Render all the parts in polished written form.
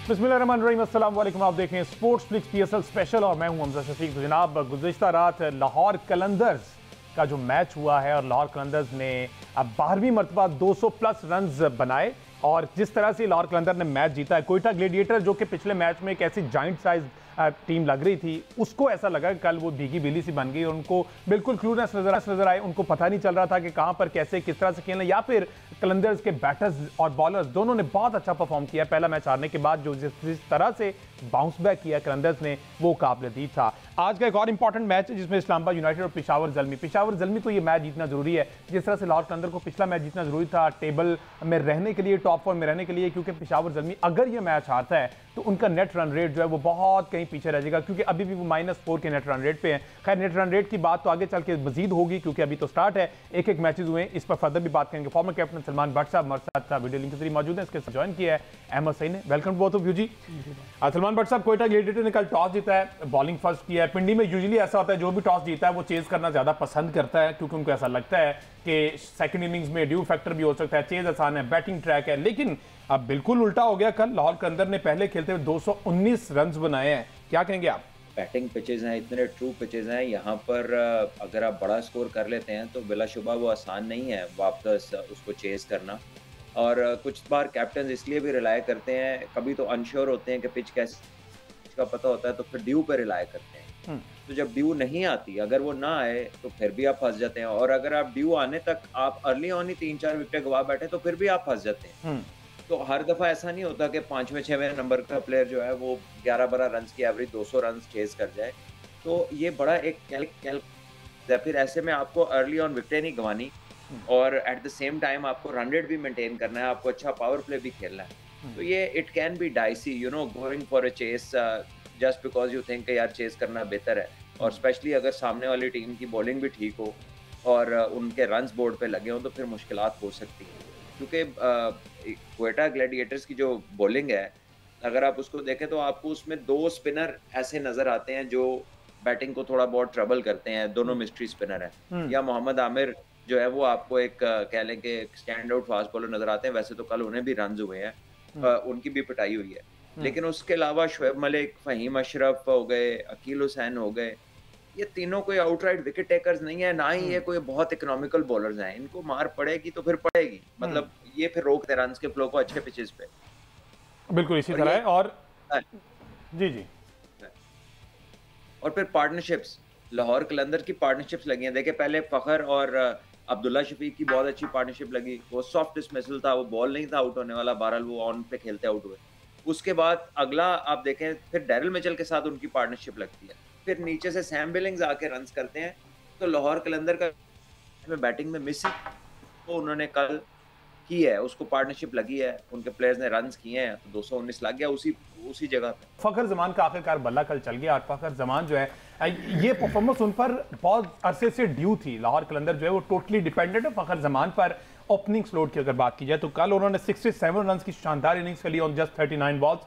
बिस्मिल्लाहिर्रहमानिर्रहीम, अस्सलाम वालेकुम। आप देख रहे हैं स्पोर्ट्स फ्लिक्स पीएसएल स्पेशल और मैं हूं हमजा शफीक। तो जनाब, गुज़िश्ता रात लाहौर कलंदर्स का जो मैच हुआ है और लाहौर कलंदर्स ने अब 12वीं मरतबा 200 प्लस रन्स बनाए और जिस तरह से लाहौर कलंदर ने मैच जीता है, कोयटा ग्लेडिएटर जो कि पिछले मैच में एक ऐसी जाइंट साइज टीम लग रही थी, उसको ऐसा लगा कि कल वो भीगी बिल्ली सी बन गई और उनको बिल्कुल क्लूनेस नजर आए। उनको पता नहीं चल रहा था कि कहां पर कैसे किस तरह से खेलना, या फिर कलंदर्स के बैटर्स और बॉलर्स दोनों ने बहुत अच्छा परफॉर्म किया। पहला मैच हारने के बाद जो जिस तरह से बाउंस बैक किया कलंदर्स ने, वो काबिल तारीफ था। आज का एक और इंपॉर्टेंट मैच है जिसमें इस्लामाबाद यूनाइटेड और पेशावर ज़ल्मी को ये मैच जीतना जरूरी है। जिस तरह से लाहौर कलंदर को पिछला मैच जीतना जरूरी था टेबल में रहने के लिए, टॉप 4 में रहने के लिए, क्योंकि पेशावर ज़ल्मी अगर ये मैच हारता है तो उनका नेट रन रेट जो है वो बहुत कहीं पीछे रह जाएगा, क्योंकि अभी भी वो -4 के नेट रन रेट पे हैं। खैर, नेट रन रेट की बात तो आगे चल के मजीद होगी क्योंकि अभी तो स्टार्ट है, एक मैचेस हुए हैं, इस पर फर्दर भी बात करेंगे। फॉर्मर कैप्टन सलमान भट्ट साहब हमारे साथ वीडियो लिंक के जरिए मौजूद है, इसके साथ ज्वाइन किया है अहमद सईद ने। वेलकम बोथ ऑफ यू जी। सलमान भट्ट साहब, कोयटा ग्लेडिएटर ने कल टॉस जीता है, बॉलिंग फर्स्ट किया है। पिंडी में यूजुअली ऐसा होता है जो भी टॉस जीता है वो चेज करना ज्यादा पसंद करता है, क्योंकि उनको ऐसा लगता है कि सेकंड इनिंग्स में ड्यू फैक्टर भी हो सकता है, चेज आसान है, बैटिंग ट्रैक है। लेकिन अब बिल्कुल उल्टा हो गया। कल लाहौर कलंदर ने पहले खेलते हुए 219 रन बनाए हैं, क्या कहेंगे आप? बैटिंग पिचेज हैं, इतने ट्रू पिचेज हैं, यहाँ पर अगर आप बड़ा स्कोर कर लेते हैं तो बिलाशुबा वो आसान नहीं है वापस उसको चेज करना। और कुछ बार कैप्टन इसलिए भी रिलाय करते हैं, कभी तो अनश्योर होते हैं कि पिच कैसे का पता होता है तो फिर ड्यू पे रिलाय करते हैं। तो जब ड्यू नहीं आती, अगर वो ना आए तो फिर भी आप फंस जाते हैं, और अगर आप ड्यू आने तक आप अर्ली ऑन ही 3-4 विकेट गवा बैठे तो फिर भी आप फंस जाते हैं। तो हर दफा ऐसा नहीं होता कि 5वें-6वें नंबर का प्लेयर जो है वो 11-12 रन की एवरेज 200 रन चेज कर जाए। तो ये बड़ा एक कैल है। फिर ऐसे में आपको अर्ली ऑन विकेट नहीं गंवानी और एट द सेम टाइम आपको रन रेट भी मेंटेन करना है, आपको अच्छा पावर प्ले भी खेलना है। तो ये it can be dicey, you know, going for a chase just because you think यार चेस करना बेहतर है, और स्पेशली अगर सामने वाली टीम की बॉलिंग भी ठीक हो और उनके रन्स बोर्ड पे लगे हों तो फिर मुश्किलात हो सकती हैं। क्योंकि कोयटा ग्लैडिएटर्स की जो बॉलिंग है, अगर आप उसको देखें तो आपको उसमें 2 स्पिनर ऐसे नजर आते हैं जो बैटिंग को थोड़ा बहुत ट्रबल करते हैं। दोनों मिस्ट्री स्पिनर हैं। या मोहम्मद आमिर जो है वो आपको एक कह लें कि स्टैंड आउट फास्ट बॉलर नजर आते हैं। वैसे तो कल उन्हें भी रन्स हुए हैं, उनकी भी पिटाई हुई है, लेकिन उसके अलावा शोएब मलिक, फहीम अशरफ हो गए, अकील हुसैन हो गए, ये तीनों कोई आउटराइट विकेट टेकर्स नहीं है, ना ही ये कोई बहुत इकोनॉमिकल बॉलर्स हैं। इनको मार पड़ेगी तो फिर पड़ेगी, मतलब ये फिर रोकते रन के फ्लो को अच्छे पिचेस पे। बिल्कुल इसी तरह है। और जी और फिर पार्टनरशिप्स, लाहौर कलंदर की पार्टनरशिप्स लगी हैं। देखिए, पहले फखर और अब्दुल्ला शफीक की बहुत अच्छी पार्टनरशिप लगी। वो सॉफ्ट डिसमिसल था, वो बॉल नहीं था आउट होने वाला, बहरहाल वो ऑन पे खेलते आउट हुए। उसके बाद अगला आप देखें फिर डैरिल मिचेल के साथ उनकी पार्टनरशिप लगती है, फिर नीचे से सैम बिलिंग्स आके रन्स करते हैं। तो लाहौर कलंदर का बैटिंग में मिसिंग तो उन्होंने कल की है, उसको पार्टनरशिप लगी है, उनके प्लेयर्स ने रन्स किए हैं, तो 219 लग गया उसी जगह पे। फखर जमान का आखिरकार बल्ला कल चल गया और फखर जमान जो है ये परफॉर्मेंस उन पर बहुत अरसे से ड्यू थी। लाहौर कलंदर जो है वो टोटली डिपेंडेंट है फखर जमान पर। ओपनिंग स्लोट की अगर बात की जाए तो कल उन्होंने 67 रन की शानदार इनिंग्स खेली ऑन जस्ट 39 बॉल्स,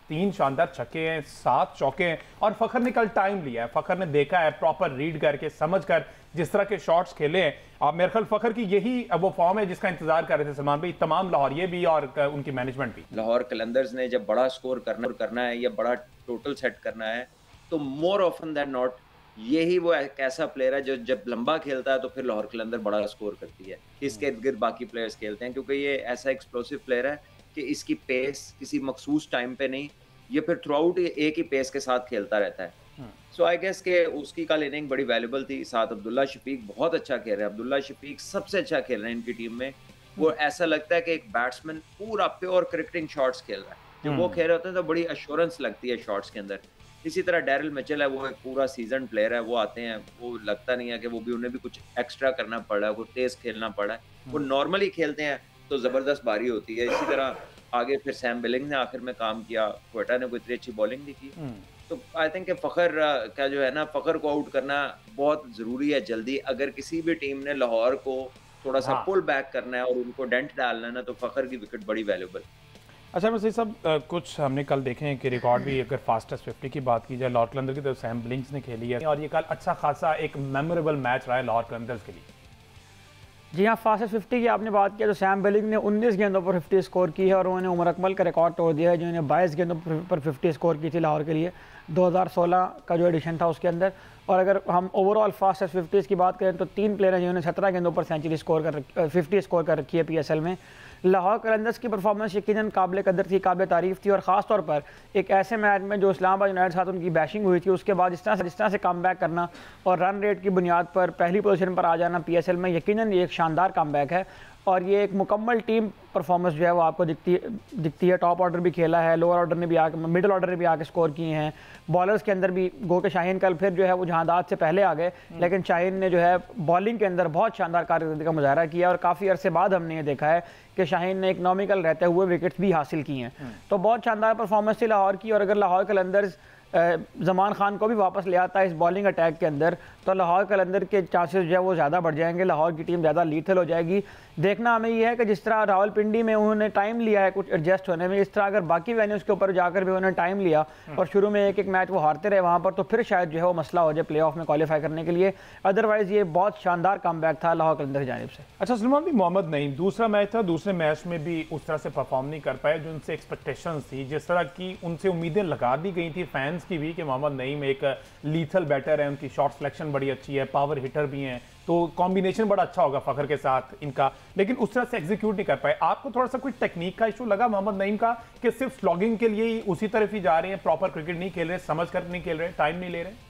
3 शानदार छक्के हैं, 7 चौके हैं, और फखर ने कल टाइम लिया है। फखर ने देखा है, प्रॉपर रीड करके समझ कर जिस तरह के शॉट्स खेले हैं। अब मेरे ख्याल फखर की यही वो फॉर्म है जिसका इंतजार कर रहे थे सलमान भाई, तमाम लाहौरिये भी और उनकी मैनेजमेंट भी। लाहौर कलंदर्स ने जब बड़ा स्कोर करना है या बड़ा टोटल सेट करना है तो मोर ऑफन दैन नॉट यही वो एक ऐसा प्लेयर है जो जब लंबा खेलता है तो फिर लाहौर कलंदर बड़ा स्कोर करती है। इसके इर्द गिर्द बाकी प्लेयर्स खेलते हैं, क्योंकि ये ऐसा एक्सप्लोसिव प्लेयर है कि इसकी पेस किसी मखसूस टाइम पे नहीं, ये फिर थ्रू आउट एक ही पेस के साथ खेलता रहता है। सो आई गेस के उसकी कल इनिंग बड़ी वैल्यूबल थी। साथ अब्दुल्ला शफीक बहुत अच्छा खेल रहे हैं, अब्दुल्ला शफीक सबसे अच्छा खेल रहे हैं इनकी टीम में। वो ऐसा लगता है कि एक बैट्समैन पूरा प्योर क्रिकेटिंग शॉट्स खेल रहा है। जब वो खेल रहे होते हैं तो बड़ी एश्योरेंस लगती है शॉट्स के अंदर। इसी तरह डैरिल मिचेल है, वो एक पूरा सीजन प्लेयर है, वो आते हैं, वो लगता नहीं है कि वो भी उन्हें भी कुछ एक्स्ट्रा करना पड़ रहा है, वो तेज खेलना पड़ा है, वो नॉर्मली खेलते हैं तो जबरदस्त बारी होती है। इसी तरह आगे फिर सैम बिलिंग ने आखिर में काम किया, कोयटा ने कोई इतनी अच्छी बॉलिंग नहीं की। तो आई थिंक फखर का जो है ना, फखर को आउट करना बहुत जरूरी है जल्दी। अगर किसी भी टीम ने लाहौर को थोड़ा सा पुल बैक करना है और उनको डेंट डालना है ना, तो फखर की विकेट बड़ी वैल्यूबल। अच्छा, वैसे सब कुछ हमने कल देखे हैं कि रिकॉर्ड भी, अगर फास्टेस्ट 50 की बात की जाए लाहौर कलंदर की, तो सैम बिलिंग्स ने खेली है और ये कल अच्छा खासा एक मेमोरेबल मैच रहा है लाहौर कलंदर्स के लिए। जी हाँ, फास्टेस्ट 50 की आपने बात किया तो सैम बिलिंग ने 19 गेंदों पर 50 स्कोर की है और उन्होंने उमर अकमल का रिकॉर्ड तोड़ दिया है जिन्होंने 22 गेंदों पर 50 स्कोर की थी लाहौर के लिए 2016 का जो एडिशन था उसके अंदर। और अगर हम ओवरऑल फास्टेस्ट 50 की बात करें तो 3 प्लेयर हैं जिन्होंने 17 गेंदों पर सेंचुरी स्कोर कर 50 स्कोर कर रखी है PSL में। लाहौर कलंदर्स की परफॉर्मेंस यकीनन काबिल कदर थी, काबिल तारीफ़ थी और ख़ास तौर पर एक ऐसे मैच में जो इस्लामाबाद यूनाइटेड साथ उनकी बैशिंग हुई थी उसके बाद जिस तरह से कम बैक करना और रन रेट की बुनियाद पर पहली पोजीशन पर आ जाना PSL में यकीनन ये एक शानदार कम बैक है और ये एक मुकम्मल टीम परफॉर्मेंस जो है वो आपको दिखती है। टॉप ऑर्डर भी खेला है, लोअर ऑर्डर ने भी आके, मिडिल ऑर्डर ने भी आके स्कोर किए हैं। बॉलर्स के अंदर भी गो के शाहीन कल फिर जो है वो जहांदाद से पहले आ गए, लेकिन शाहीन ने जो है बॉलिंग के अंदर बहुत शानदार कारकर्दगी का मुजाहरा किया और काफ़ी अरसे बाद हमने ये देखा है कि शाहीन ने इकनॉमिकल रहते हुए विकेट्स भी हासिल की हैं। तो बहुत शानदार परफॉर्मेंस थी लाहौर की और अगर लाहौर कलंदर्स ज़मान खान को भी वापस ले आता है इस बॉलिंग अटैक के अंदर तो लाहौर कलंदर के चांसेस जो है वो ज़्यादा बढ़ जाएंगे, लाहौर की टीम ज़्यादा लीथल हो जाएगी। देखना हमें ये है कि जिस तरह रावलपिंडी में उन्होंने टाइम लिया है कुछ एडजस्ट होने में, इस तरह अगर बाकी वेन्यूज़ के ऊपर जाकर भी उन्होंने टाइम लिया और शुरू में एक एक मैच वो हारते रहे वहाँ पर तो फिर शायद जो है वो मसला हो जाए प्ले ऑफ में क्वालिफाई करने के लिए। अदरवाइज़ ये बहुत शानदार कम बैक था लाहौर कलंदर की जानिब से। अच्छा सलमान भी, मोहम्मद नईम दूसरा मैच था, दूसरे मैच में भी उस तरह से परफॉर्म नहीं कर पाए जो उनसे एक्सपेक्टेशंस थी, जिस तरह की उनसे उम्मीदें लगा दी गई थी फैंस की भी कि मोहम्मद नईम एक लीथल बैटर है, उनकी शॉट सिलेक्शन बड़ी अच्छी है, पावर हिटर भी हैं, तो कॉम्बिनेशन बड़ा अच्छा होगा फखर के साथ इनका, लेकिन उस तरह से एग्जीक्यूट नहीं कर पाए। आपको थोड़ा सा कोई टेक्निक का इशू लगा मोहम्मद नईम का कि सिर्फ स्लॉगिंग के लिए ही उसी तरफ ही जा रहे हैं, प्रॉपर क्रिकेट नहीं खेल रहे, समझ कर नहीं खेल रहे, टाइम नहीं ले रहे?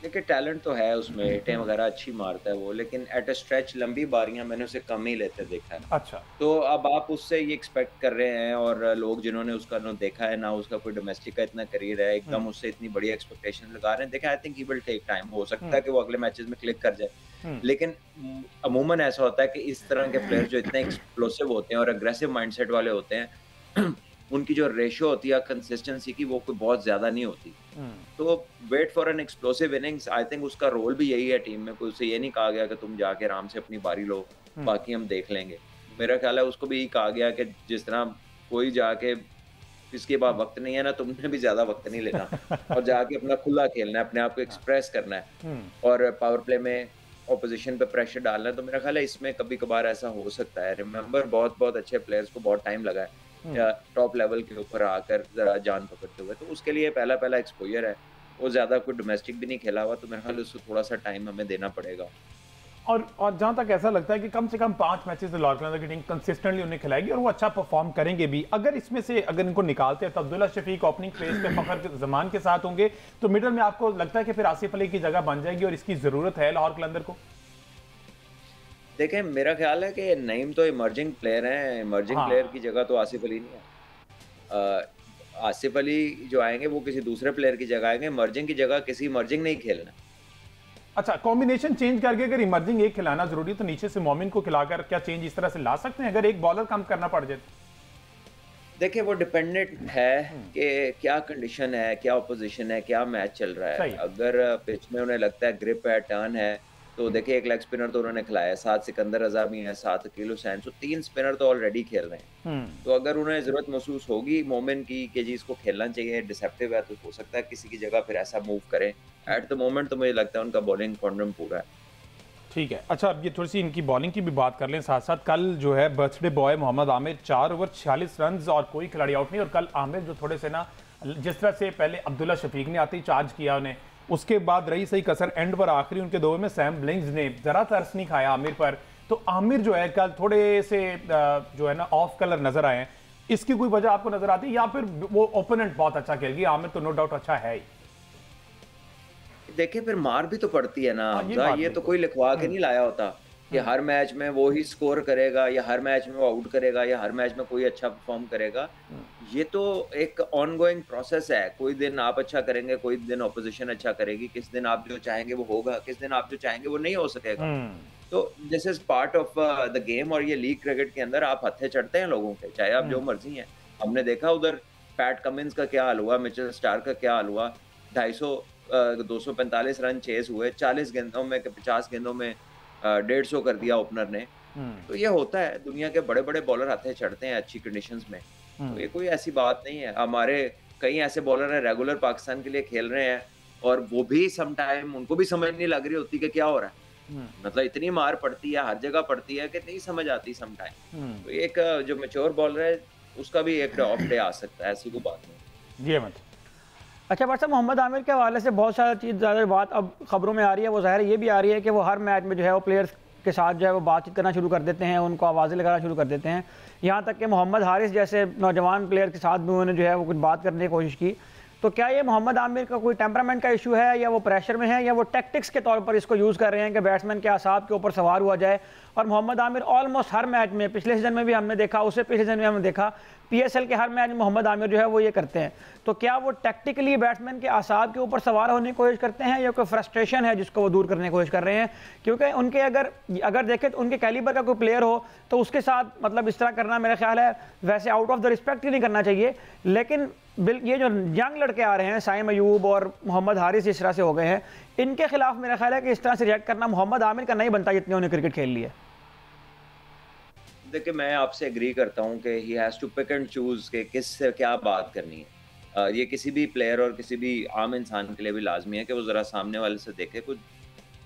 देखिए टैलेंट तो है उसमें, हिटें वगैरह अच्छी मारता है वो, लेकिन एट अ स्ट्रेच लंबी बारियां मैंने उसे कम ही लेते देखा है। अच्छा। तो अब आप उससे ये एक्सपेक्ट कर रहे हैं और लोग जिन्होंने उसका ना देखा है ना उसका कोई डोमेस्टिक का इतना करियर है, एकदम उससे इतनी बड़ी एक्सपेक्टेशन लगा रहे हैं। देखिए I think he will take time, हो सकता है कि वो अगले मैचेस में क्लिक कर जाए, लेकिन अमूमन ऐसा होता है कि इस तरह के प्लेयर जो इतने एक्सप्लोसिव होते हैं और अग्रेसिव माइंडसेट वाले होते हैं उनकी जो रेशियो होती है कंसिस्टेंसी की वो कोई बहुत ज्यादा नहीं होती। तो wait for an explosive innings, I think उसका रोल भी यही है टीम में। कोई उसे ये नहीं कहा गया कि तुम जाके आराम से अपनी बारी लो, बाकी हम देख लेंगे। मेरा ख्याल है उसको भी यही कहा गया कि जिस तरह कोई जाके इसके बाद वक्त नहीं है ना, तुमने भी ज्यादा वक्त नहीं लेना और जाके अपना खुला खेलना है, अपने आप को एक्सप्रेस करना है और पावर प्ले में ऑपोजिशन पे प्रेशर डालना है। तो मेरा ख्याल है इसमें कभी कभार ऐसा हो सकता है। रिमेंबर बहुत बहुत अच्छे प्लेयर्स को बहुत टाइम लगा है या टॉप लेवल के ऊपर आकर जरा जान पकड़ते हुए, तो उसके लिए पहला एक्सपोजर है, वो ज्यादा कोई डोमेस्टिक भी नहीं खेला हुआ, तो मेरे ख्याल उसको थोड़ा सा टाइम हमें देना पड़ेगा। और जहां तक ऐसा लगता है कि कम से कम 5 मैचेस लाहौर कलंदर की टीम कंसिस्टेंटली उन्हें खिलाएगी और वो अच्छा परफॉर्म करेंगे भी। अगर इसमें से अगर इनको निकालते हैं तो अब्दुल्ला शफीक ओपनिंग क्रेज पे फखर जमान के साथ होंगे, तो मिडल में आपको लगता है कि फिर आसिफ अली की जगह बन जाएगी और इसकी जरूरत है लाहौर कलंदर को? देखें मेरा ख्याल है कि नईम तो इमर्जिंग प्लेयर हैं, इमर्जिंग प्लेयर की जगह तो आसिफ अली नहीं है। आसिफ अली जो आएंगे वो किसी दूसरे प्लेयर की जगह आएंगे, इमर्जिंग की जगह किसी इमर्जिंग नहीं खेलना। अच्छा, कॉम्बिनेशन चेंज करके अगर इमर्जिंग एक खिलाना जरूरी है तो नीचे से मोमिन को खिलाकर क्या चेंज इस तरह से ला सकते हैं अगर एक बॉलर कम करना पड़ जाए? देखिए वो डिपेंडेंट है कि क्या कंडीशन है, क्या ऑपोजिशन है, क्या मैच चल रहा है। अगर पिच में उन्हें लगता है ग्रिप है, टर्न है, तो देखिए एक लेग स्पिनर तो उन्होंने खिलाया, 7 सिकंदर रजा भी है, 7 अकील हुसैन, तो 3 स्पिनर तो ऑलरेडी खेल रहे हैं। तो अगर उन्हें जरूरत महसूस होगी मोमिन की कि जी इसको खेलना चाहिए, डिसेप्टिव है, तो हो सकता है किसी की जगह फिर ऐसा मूव करें। एट द मोमेंट तो मुझे लगता है उनका बॉलिंग कॉन्डम पूरा है। ठीक है। अच्छा, अब ये थोड़ी सी इनकी बॉलिंग की भी बात कर लें साथ साथ। कल जो है birthday boy Mohammad Amir 4 over 46 run और कोई खिलाड़ी आउट नहीं, और कल आमिर जो थोड़े से ना जिस तरह से पहले अब्दुल्ला शफीक ने आते ही चार्ज किया उन्हें, उसके बाद रही सही कसर एंड पर आखिरी उनके 2 ओवर में सैम ब्लिंग्स ने जरा तरस नहीं खाया आमिर पर। तो आमिर जो है कल थोड़े से जो है ना ऑफ कलर नजर आए हैं, इसकी कोई वजह आपको नजर आती है या फिर वो ओपोनेंट बहुत अच्छा खेल गया? आमिर तो नो डाउट अच्छा है ही। देखिए फिर मार भी तो पड़ती है ना, ये तो कोई लिखवा के नहीं लाया होता कि हर मैच में वो ही स्कोर करेगा या हर मैच में वो आउट करेगा या हर मैच में कोई अच्छा परफॉर्म करेगा। ये तो एक ऑनगोइंग प्रोसेस है, कोई दिन आप अच्छा करेंगे, कोई दिन ऑपोजिशन अच्छा करेगी, किस दिन आप जो चाहेंगे वो होगा, किस दिन आप जो चाहेंगे वो नहीं हो सकेगा। तो this is part of the game. और ये लीग क्रिकेट के अंदर आप हत्थे चढ़ते हैं लोगों के, चाहे आप जो मर्जी हैं। हमने देखा उधर पैट कमिंस का क्या हाल हुआ, मिचेल स्टार्क का क्या हाल हुआ, 245 रन चेस हुए, 40 गेंदों में 50 गेंदों में 150 कर दिया ओपनर ने। तो ये होता है, दुनिया के बड़े बड़े बॉलर हत्थे चढ़ते हैं अच्छी कंडीशंस में, तो ये कोई ऐसी बात नहीं है। हमारे कई ऐसे बॉलर हैं रेगुलर पाकिस्तान के लिए खेल रहे हैं और वो भी सम टाइम उनको भी समझ नहीं लग रही होती कि क्या हो रहा है, मतलब इतनी मार पड़ती है, हर जगह पड़ती है कि नहीं समझ आती समटाइम। तो एक जो मैच्योर बॉलर है उसका भी एक ऑफ डे आ सकता है, ऐसी कोई बात नहीं। जी अहमद। अच्छा बट साहब, मोहम्मद आमिर के हवाले से बहुत सारी चीज़ ज़्यादा बात अब खबरों में आ रही है, वो ज़ाहिर ये भी आ रही है कि वो हर मैच में जो है वो प्लेयर्स के साथ जो है वो बातचीत करना शुरू कर देते हैं, उनको आवाज़ें लगाना शुरू कर देते हैं। यहाँ तक कि मोहम्मद हारिस जैसे नौजवान प्लेयर के साथ भी उन्होंने जो है वो कुछ बात करने की कोशिश की। तो क्या ये मोहम्मद आमिर का कोई टेम्परामेंट का इशू है, या वो प्रेशर में है, या वो टैक्टिक्स के तौर पर इसको यूज़ कर रहे हैं कि बैट्समैन के आसाब के ऊपर सवार हुआ जाए? और मोहम्मद आमिर ऑलमोस्ट हर मैच में, पिछले सीजन में भी हमने देखा, उससे पिछले सीजन में हमने देखा, पीएसएल के हर मैच में मोहम्मद आमिर जो है वो ये करते हैं। तो क्या वो टैक्टिकली बैट्समैन के आसाब के ऊपर सवार होने की कोशिश करते हैं, या कोई फ्रस्ट्रेशन है जिसको वो दूर करने की कोशिश कर रहे हैं? क्योंकि उनके अगर देखें तो उनके कैलिबर का कोई प्लेयर हो तो उसके साथ मतलब इस तरह करना मेरा ख्याल है वैसे आउट ऑफ द रिस्पेक्ट ही नहीं करना चाहिए। लेकिन ये जो यंग लड़के आ रहे हैं, साइम अयूब और मोहम्मद हारिस इस तरह से हो गए हैं, इनके खिलाफ मेरा ख्याल है कि इस तरह से रिएक्ट करना मोहम्मद आमिर का नहीं बनता जितने उन्हें क्रिकेट खेल ली है। देखिए, मैं आपसे एग्री करता हूँ कि he has to pick and choose के किस से क्या बात करनी है। ये किसी भी प्लेयर और किसी भी आम इंसान के लिए भी लाजमी है कि वो ज़रा सामने वाले से देखे। कुछ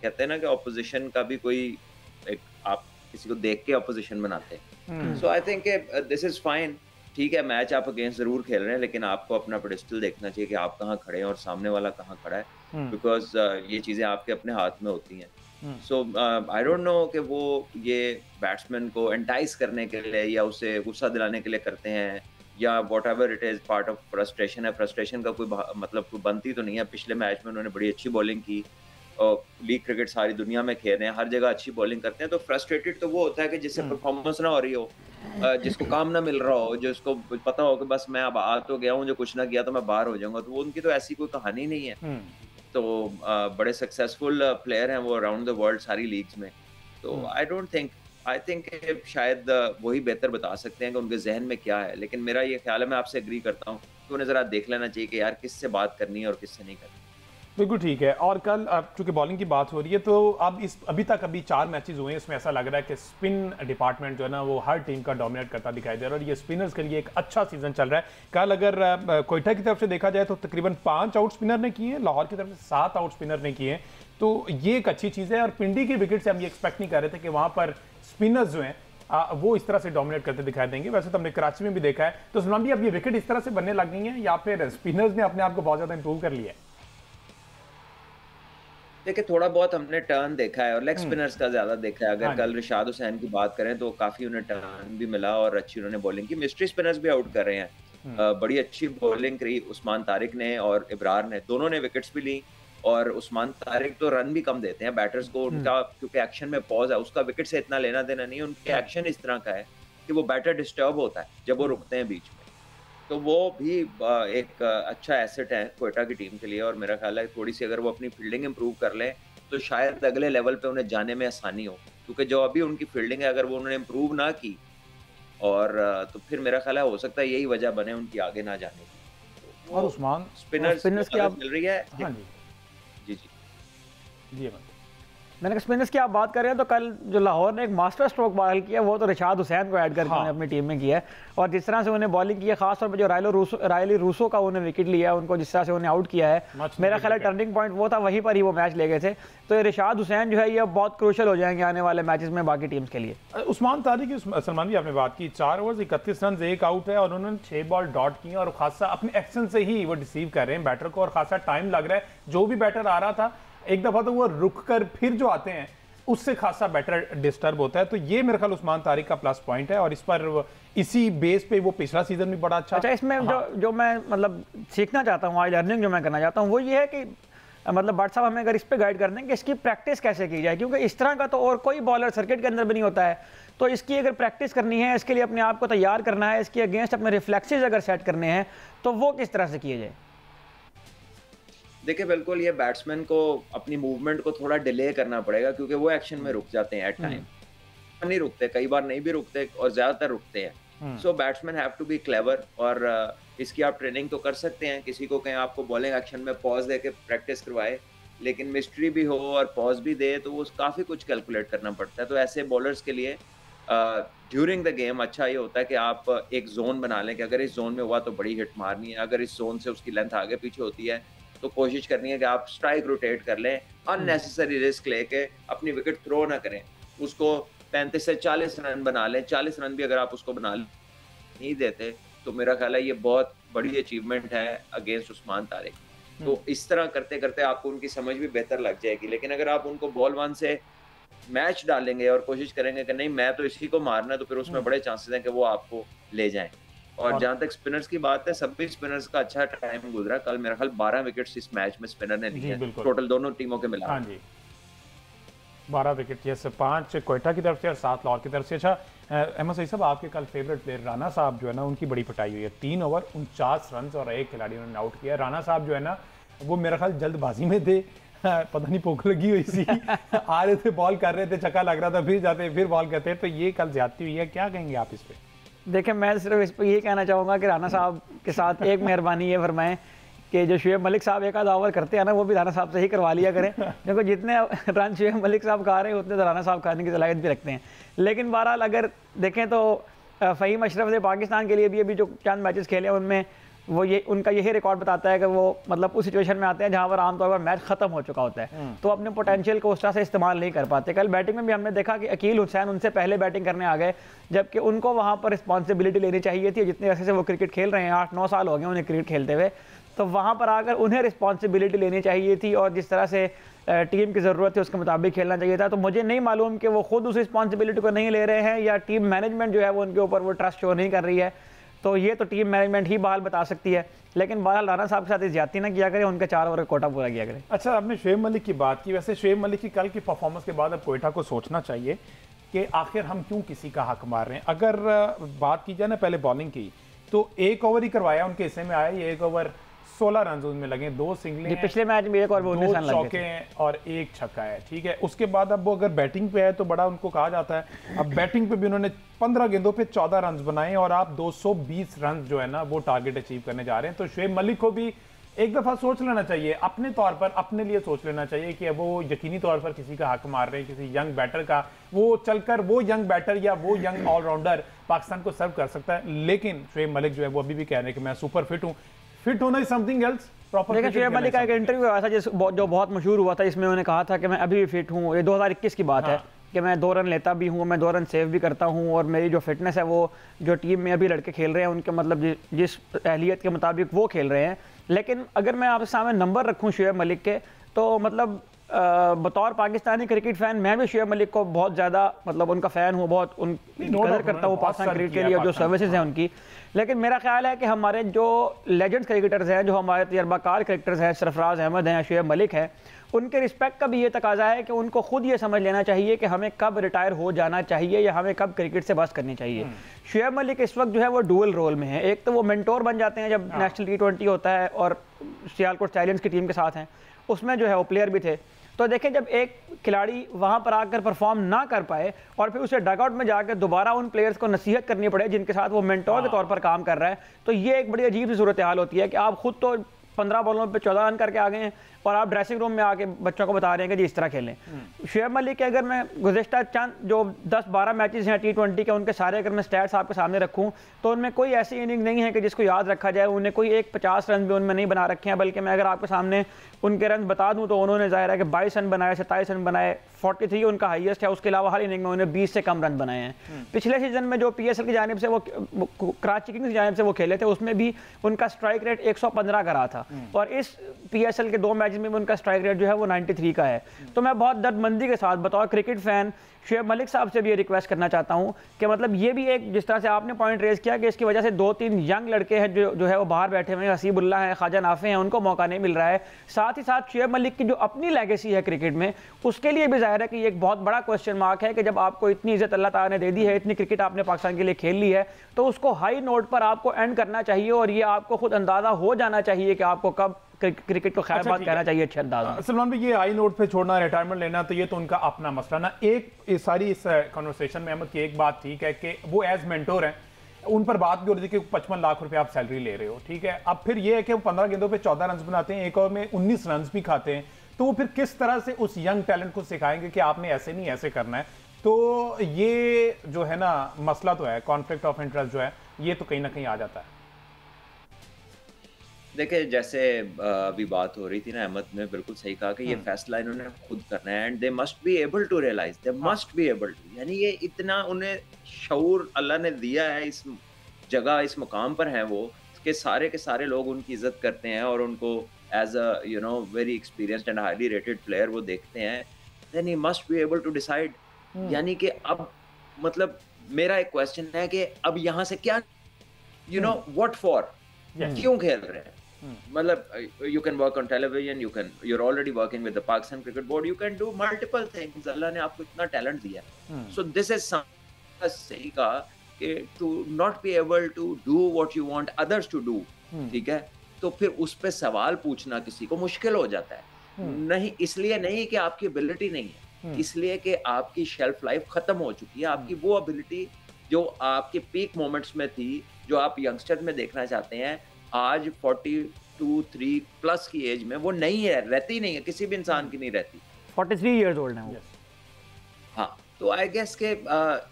कहते हैं ना कि ऑपोजिशन का भी कोई एक, आप किसी को देख के ऑपोजिशन बनाते हैं। So I think this is fine. ठीक है, मैच आप अगेंस्ट ज़रूर खेल रहे हैं, लेकिन आपको अपना पेडिस्टल देखना चाहिए कि आप कहाँ खड़े हैं और सामने वाला कहाँ खड़ा है, बिकॉज ये चीज़ें आपके अपने हाथ में होती हैं। सो आई डोंट नो कि वो ये बैट्समैन को एंटाइस करने के लिए या उसे गुस्सा दिलाने के लिए करते हैं, या what ever it is part of frustration है। फ्रस्ट्रेशन का कोई मतलब कोई बनती तो नहीं है। पिछले मैच में उन्होंने बड़ी अच्छी बॉलिंग की और लीग क्रिकेट सारी दुनिया में खेल रहे हैं, हर जगह अच्छी बॉलिंग करते हैं। तो फ्रस्ट्रेटेड तो वो होता है कि जिससे परफॉर्मेंस ना हो रही हो, जिसको काम ना मिल रहा हो, जिसको पता हो कि बस मैं अब आ तो गया हूँ, जो कुछ ना किया तो मैं बाहर हो जाऊंगा। तो उनकी तो ऐसी कोई कहानी नहीं है। तो बड़े सक्सेसफुल प्लेयर हैं वो अराउंड द वर्ल्ड सारी लीग्स में। तो आई थिंक शायद वही बेहतर बता सकते हैं कि उनके जहन में क्या है। लेकिन मेरा ये ख्याल है, मैं आपसे एग्री करता हूँ कि उन्हें ज़रा देख लेना चाहिए कि यार किससे बात करनी है और किससे नहीं करनी। बिल्कुल ठीक है। और कल चूंकि बॉलिंग की बात हो रही है, तो अब अभी 4 मैचेस हुए हैं, इसमें ऐसा लग रहा है कि स्पिन डिपार्टमेंट जो है ना वो हर टीम का डोमिनेट करता दिखाई दे रहा है, और ये स्पिनर्स के लिए एक अच्छा सीजन चल रहा है। कल अगर कोयटा की तरफ से देखा जाए तो तकरीबन 5 आउट स्पिनर ने किए हैं, लाहौर की तरफ से 7 आउट स्पिनर ने किए हैं। तो ये एक अच्छी चीज़ है। और पिंडी की विकेट से हम ये एक्सपेक्ट नहीं कर रहे थे कि वहाँ पर स्पिनर्स जो हैं वो इस तरह से डोमिनेट करते दिखाई देंगे। वैसे तो हमने कराची में भी देखा है। तो सलमान भी अब ये विकेट इस तरह से बनने लग गई हैं, या फिर स्पिनर्स ने अपने आप को बहुत ज़्यादा इंप्रूव कर लिया है? देखिए, थोड़ा बहुत हमने टर्न देखा है और लेग स्पिनर्स का ज्यादा देखा है। अगर कल रिशाद हुसैन की बात करें तो काफी उन्हें टर्न भी मिला और अच्छी उन्होंने बॉलिंग की। मिस्ट्री स्पिनर्स भी आउट कर रहे हैं। बड़ी अच्छी बॉलिंग करी उस्मान तारिक ने और इब्रार ने, दोनों ने विकेट्स भी ली। और उस्मान तारिक तो रन भी कम देते हैं बैटर्स को, उनका क्योंकि एक्शन में पॉज है, उसका विकेट से इतना लेना देना नहीं है। उनके एक्शन इस तरह का है कि वो बैटर डिस्टर्ब होता है जब वो रुकते हैं बीच में। तो वो भी एक अच्छा एसेट है कोयटा की टीम के लिए। और मेरा ख्याल है थोड़ी सी अगर वो अपनी फील्डिंग इंप्रूव कर लें तो शायद अगले लेवल पे उन्हें जाने में आसानी हो। क्योंकि जो अभी उनकी फील्डिंग है, अगर वो उन्होंने इंप्रूव ना की और तो फिर मेरा ख्याल है हो सकता है यही वजह बने उनकी आगे ना जाने की। और उस्मान स्पिनर्स की आप मिल रही है। हाँ जी जी जी जी। मैंने कहा स्पिनर्स की आप बात कर रहे हैं, तो कल जो लाहौर ने एक मास्टर स्ट्रोक बहाल किया वो तो रिशाद हुसैन को ऐड करके उन्होंने अपनी टीम में किया है। और जिस तरह से उन्हें बॉलिंग की है, खासतौर पर जो रायली रूसो का उन्हें विकेट लिया है, उनको जिस तरह से उन्हें आउट किया है, मेरा ख्याल है टर्निंग पॉइंट वो था, वहीं पर ही वो मैच ले गए थे। तो ये रिशाद हुसैन जो है ये बहुत क्रूशल हो जाएंगे आने वाले मैचेस में बाकी टीम्स के लिए। उस्मान तारिक की सलमान भी आपने बात की, 4 ओवर्स 31 रन 1 आउट है, और उन्होंने 6 बॉल डॉट की और खासा अपने एक्शन से ही वो डिसीव कर रहे हैं बैटर को, और खासा टाइम लग रहा है। जो भी बैटर आ रहा था एक दफा तो वो रुक कर फिर जो आते हैं उससे खासा बैटर डिस्टर्ब होता है। तो ये मेरे ख्याल उस्मान तारिक का प्लस पॉइंट है, और इस पर इसी बेस पे वो पिछला सीजन भी बड़ा अच्छा। इसमें जो मैं मतलब सीखना चाहता हूँ, आज लर्निंग जो मैं करना चाहता हूँ वो ये है कि मतलब भट्ट साहब हमें अगर इस पे गाइड कर दें कि इसकी प्रैक्टिस कैसे की जाए, क्योंकि इस तरह का तो और कोई बॉलर सर्किट के अंदर भी नहीं होता है। तो इसकी अगर प्रैक्टिस करनी है, इसके लिए अपने आप को तैयार करना है, इसके अगेंस्ट अपने रिफ्लेक्सेस अगर सेट करने हैं, तो वो किस तरह से किए जाए? देखिए, बिल्कुल ये बैट्समैन को अपनी मूवमेंट को थोड़ा डिले करना पड़ेगा, क्योंकि वो एक्शन में रुक जाते हैं एट टाइम। नहीं रुकते, कई बार नहीं भी रुकते और ज्यादातर रुकते हैं। So batsman have to be clever. और इसकी आप ट्रेनिंग तो कर सकते हैं, किसी को कहीं आपको बॉलिंग एक्शन में पॉज दे के प्रैक्टिस करवाए, लेकिन मिस्ट्री भी हो और पॉज भी दे तो वो काफी कुछ कैलकुलेट करना पड़ता है। तो ऐसे बॉलर्स के लिए ड्यूरिंग द गेम अच्छा ये होता है कि आप एक जोन बना लें कि अगर इस जोन में हुआ तो बड़ी हिट मारनी है, अगर इस जोन से उसकी लेंथ आगे पीछे होती है तो कोशिश करनी है कि आप स्ट्राइक रोटेट कर लें, अननेसेसरी रिस्क लेके अपनी विकेट थ्रो ना करें, उसको 35 से 40 रन बना लें। 40 रन भी अगर आप उसको बना नहीं देते तो मेरा ख्याल है ये बहुत बड़ी अचीवमेंट है अगेंस्ट उस्मान तारिक। तो इस तरह करते करते आपको उनकी समझ भी बेहतर लग जाएगी। लेकिन अगर आप उनको बॉल 1 से मैच डालेंगे और कोशिश करेंगे कि नहीं मैं तो इसी को मारना है, तो फिर उसमें बड़े चांसेस हैं कि वो आपको ले जाएं। और जहां तक स्पिनर्स की बात है, सभी स्पिनर्स का अच्छा टाइम गुजरा। कल मेरा ख्याल 12 विकेट्स इस मैच में स्पिनर ने लिए, टोटल दोनों टीमों के मिला। हाँ जी, 12 विकेट, जैसे 5 कोयटा की तरफ से और 7 लाहौर की तरफ से। अच्छा अहमद सईद साहब, आपके कल फेवरेट प्लेयर राना साहब जो है ना, उनकी बड़ी पिटाई हुई है। 3 ओवर 49 रन और एक खिलाड़ी उन्होंने आउट किया। राना साहब जो है ना, वो मेरा ख्याल जल्दबाजी में थे, पता नहीं भूख लगी हुई सी आ रहे थे, बॉल कर रहे थे, छक्का लग रहा था, फिर जाते फिर बॉल करते। तो ये कल ज्यादती हुई है, क्या कहेंगे आप इस पे? देखिए, मैं सिर्फ इस पर ये कहना चाहूँगा कि राना साहब के साथ एक मेहरबानी ये फरमाएं कि जो शुएब मलिक साहब एक आधा ओवर करते हैं ना, वो भी राना साहब से ही करवा लिया करें, क्योंकि जितने रन शुएब मलिक साहब खा रहे हैं उतने तो राना साहब खाने की सलाहियत भी रखते हैं। लेकिन बहरहाल अगर देखें तो फ़हीम अशरफ ने पाकिस्तान के लिए भी अभी जो चंद मैचेस खेले उनमें वो ये उनका यही रिकॉर्ड बताता है कि वो मतलब उस सिचुएशन में आते हैं जहां पर आमतौर पर मैच खत्म हो चुका होता है, तो अपने पोटेंशियल को उस तरह से इस्तेमाल नहीं कर पाते। कल बैटिंग में भी हमने देखा कि अकील हुसैन उनसे पहले बैटिंग करने आ गए, जबकि उनको वहां पर रिस्पॉन्सिबिलिटी लेनी चाहिए थी। जितने अरसे से वो क्रिकेट खेल रहे हैं, 8-9 साल हो गए उन्हें क्रिकेट खेलते हुए, तो वहाँ पर आकर उन्हें रिस्पॉन्सिबिलिटी लेनी चाहिए थी और जिस तरह से टीम की ज़रूरत है उसके मुताबिक खेलना चाहिए था। तो मुझे नहीं मालूम कि वो खुद उस रिस्पॉन्सिबिलिटी को नहीं ले रहे हैं या टीम मैनेजमेंट जो है वो उनके ऊपर वो ट्रस्ट शो नहीं कर रही है। तो ये तो टीम मैनेजमेंट ही बहाल बता सकती है। लेकिन बहरहाल राना साहब के साथ ज्यादती ना किया करें, उनके 4 ओवर का कोटा पूरा किया करें। अच्छा, आपने शुएब मलिक की बात की, वैसे शुएब मलिक की कल की परफॉर्मेंस के बाद अब कोयटा को सोचना चाहिए कि आखिर हम क्यों किसी का हक मार रहे हैं। अगर बात की जाए ना पहले बॉलिंग की, तो 1 ओवर ही करवाया उनके हिस्से में आया। ये 1 ओवर 16 रन उनमें लगे, 2 सिंगलें, पिछले मैच में 1 ओवर 19 रन लगे, 2 चौके और 1 छक्का है, ठीक है। उसके बाद अब वो अगर बैटिंग पे है तो बड़ा उनको कहा जाता है। अब बैटिंग पे भी उन्होंने 15 गेंदों पे 14 रन बनाए और आप 220 रन जो है ना वो टारगेट अचीव करने जा रहे हैं। तो शुएब मलिक को भी एक दफा सोच लेना चाहिए, अपने तौर पर अपने लिए सोच लेना चाहिए कि वो यकीनी तौर पर किसी का हक मार रहे हैं, किसी यंग बैटर का। वो चलकर वो यंग बैटर या वो यंग ऑलराउंडर पाकिस्तान को सर्व कर सकता है। लेकिन शुएब मलिक जो है वो अभी भी कह रहे हैं कि मैं सुपर फिट हूँ। फिट होना इज समथिंग एल्स। लेकिन शुएब मलिक का एक इंटरव्यू आया था जो बहुत मशहूर हुआ था, इसमें उन्होंने कहा था कि मैं अभी भी फिट हूँ। ये 2021 की बात है कि मैं 2 रन लेता भी हूँ, मैं 2 रन सेव भी करता हूँ और मेरी जो फिटनेस है वो जो टीम में अभी लड़के खेल रहे हैं उनके मतलब जिस अहलियत के मुताबिक वो खेल रहे हैं। लेकिन अगर मैं आपके सामने नंबर रखूँ शुएब मलिक के, तो मतलब बतौर पाकिस्तानी क्रिकेट फैन मैं भी शुएब मलिक को बहुत ज़्यादा मतलब उनका फ़ैन हूँ, बहुत उनकी कदर करता हूँ पाकिस्तान क्रिकेट के लिए और जो सर्विसेज हैं उनकी। लेकिन मेरा ख्याल है कि हमारे जो लेजेंड्स क्रिकेटर्स हैं, जो हमारे तजर्बाकार क्रिकेटर्स हैं, सरफराज अहमद हैं, शुएब मलिक हैं, उनके रिस्पेक्ट का भी ये तकाजा है कि उनको खुद ये समझ लेना चाहिए कि हमें कब रिटायर हो जाना चाहिए या हमें कब क्रिकेट से बस करनी चाहिए। शुएब मलिक इस वक्त जो है वो डुअल रोल में है। एक तो वो मेंटोर बन जाते हैं जब नेशनल T20 होता है और सियालकोट स्टालियंस की टीम के साथ हैं, उसमें जो है वो प्लेयर भी थे। तो देखें, जब एक खिलाड़ी वहाँ पर आकर परफॉर्म ना कर पाए और फिर उसे डगआउट में जाकर दोबारा उन प्लेयर्स को नसीहत करनी पड़े जिनके साथ वो मेंटोर के तौर पर काम कर रहा है, तो ये एक बड़ी अजीब सी सूरत हाल होती है कि आप खुद तो 15 बॉलों पे 14 रन करके आ गए हैं और आप ड्रेसिंग रूम में आके बच्चों को बता रहे हैं कि जी इस तरह खेलें। शुएब मलिक के अगर मैं गुज़िश्ता चंद जो 10-12 मैचेस हैं T20 के, उनके सारे अगर मैं स्टैट्स आपके सामने रखूं तो उनमें कोई ऐसी इनिंग नहीं है कि जिसको याद रखा जाए। उन्हें कोई एक 50 रन भी उनमें नहीं बना रखे हैं, बल्कि मैं अगर आपके सामने उनके रन बता दूं तो उन्होंने ज़ाहिर है कि 22 रन बनाए, 27 रन बनाए, 43 उनका हाईएस्ट है। उसके अलावा हर इनिंग में उन्होंने 20 से कम रन बनाए हैं। पिछले सीजन में जो PSL की जानिब से वो कराची किंग्स की जानिब से वो खेले थे, उसमें भी उनका स्ट्राइक रेट 115 का रहा था और इस PSL के 2 मैच में भी उनका स्ट्राइक रेट जो है वो 93 का है। तो मैं बहुत दर्दमंदी के साथ बतौर क्रिकेट फैन शुएब मलिक साहब से भी ये रिक्वेस्ट करना चाहता हूं कि मतलब ये भी एक, जिस तरह से आपने पॉइंट रेज किया कि इसकी वजह से 2-3 यंग लड़के हैं जो है वो बाहर बैठे हुए हैं, हसीबुल्लाह हैं, ख्वाजा नाफे हैं, उनको मौका नहीं मिल रहा है। साथ ही साथ शुएब मलिक की जो अपनी लेगेसी है क्रिकेट में, उसके लिए भी जाहिर है कि एक बहुत बड़ा क्वेश्चन मार्क है कि जब आपको इतनी इज्जत अल्लाह ताला ने दे दी है, इतनी क्रिकेट आपने पाकिस्तान के लिए खेल ली है, तो उसको हाई नोट पर आपको एंड करना चाहिए और ये आपको खुद अंदाजा हो जाना चाहिए कि आपको कब क्रिकेट को खैर बात कहना चाहिए अच्छे अंदाज में। सलमान भाई, ये हाई नोट पे छोड़ना, रिटायरमेंट लेना, तो ये तो उनका अपना मसला ना। एक इस सारी इस कन्वर्सेशन में अहमद की एक बात ठीक है कि वो एज मेंटोर हैं, उन पर बात भी हो रही थी कि 55 लाख रुपए आप सैलरी ले रहे हो, ठीक है। अब फिर ये है कि वो 15 गेंदों पे 14 रन बनाते हैं, 1 ओवर में 19 रन भी खाते हैं, तो वो फिर किस तरह से उस यंग टैलेंट को सिखाएंगे कि आपने ऐसे नहीं ऐसे करना है। तो ये जो है ना मसला तो है, कॉन्फ्लिक्ट ऑफ इंटरेस्ट जो है ये तो कहीं ना कहीं आ जाता है। देखिए जैसे अभी बात हो रही थी ना, अहमद ने बिल्कुल सही कहा कि ये फैसला इन्होंने खुद करना है and they must be able to realise, they must be able to, यानी ये इतना उन्हें शऊर अल्लाह ने दिया है, इस जगह इस मुकाम पर हैं वो कि सारे के सारे लोग उनकी इज्जत करते हैं और उनको as a very experienced and highly rated player वो देखते हैं, then he must be able to decide. यानी कि अब मतलब मेरा एक क्वेश्चन है कि अब यहाँ से क्या, व्हाट फॉर, क्यों खेल रहे हैं? मतलब you can work on television, you're already working with the Pakistan Cricket Board, you can do multiple things, अल्लाह ने आपको इतना टैलेंट दिया है। So this is something सही कहा कि to not be able to do what you want others to do, ठीक है, तो फिर उस पे सवाल पूछना किसी को मुश्किल हो जाता है। नहीं, इसलिए नहीं कि आपकी एबिलिटी नहीं है, इसलिए कि आपकी शेल्फ लाइफ खत्म हो चुकी है। आपकी वो एबिलिटी जो आपके पीक मोमेंट्स में थी, जो आप यंगस्टर में देखना चाहते हैं, आज 42-3 प्लस की एज में वो नहीं है, रहती नहीं है, किसी भी इंसान की नहीं रहती। 43 इयर्स ओल्ड है वो। हाँ, तो आई गेस के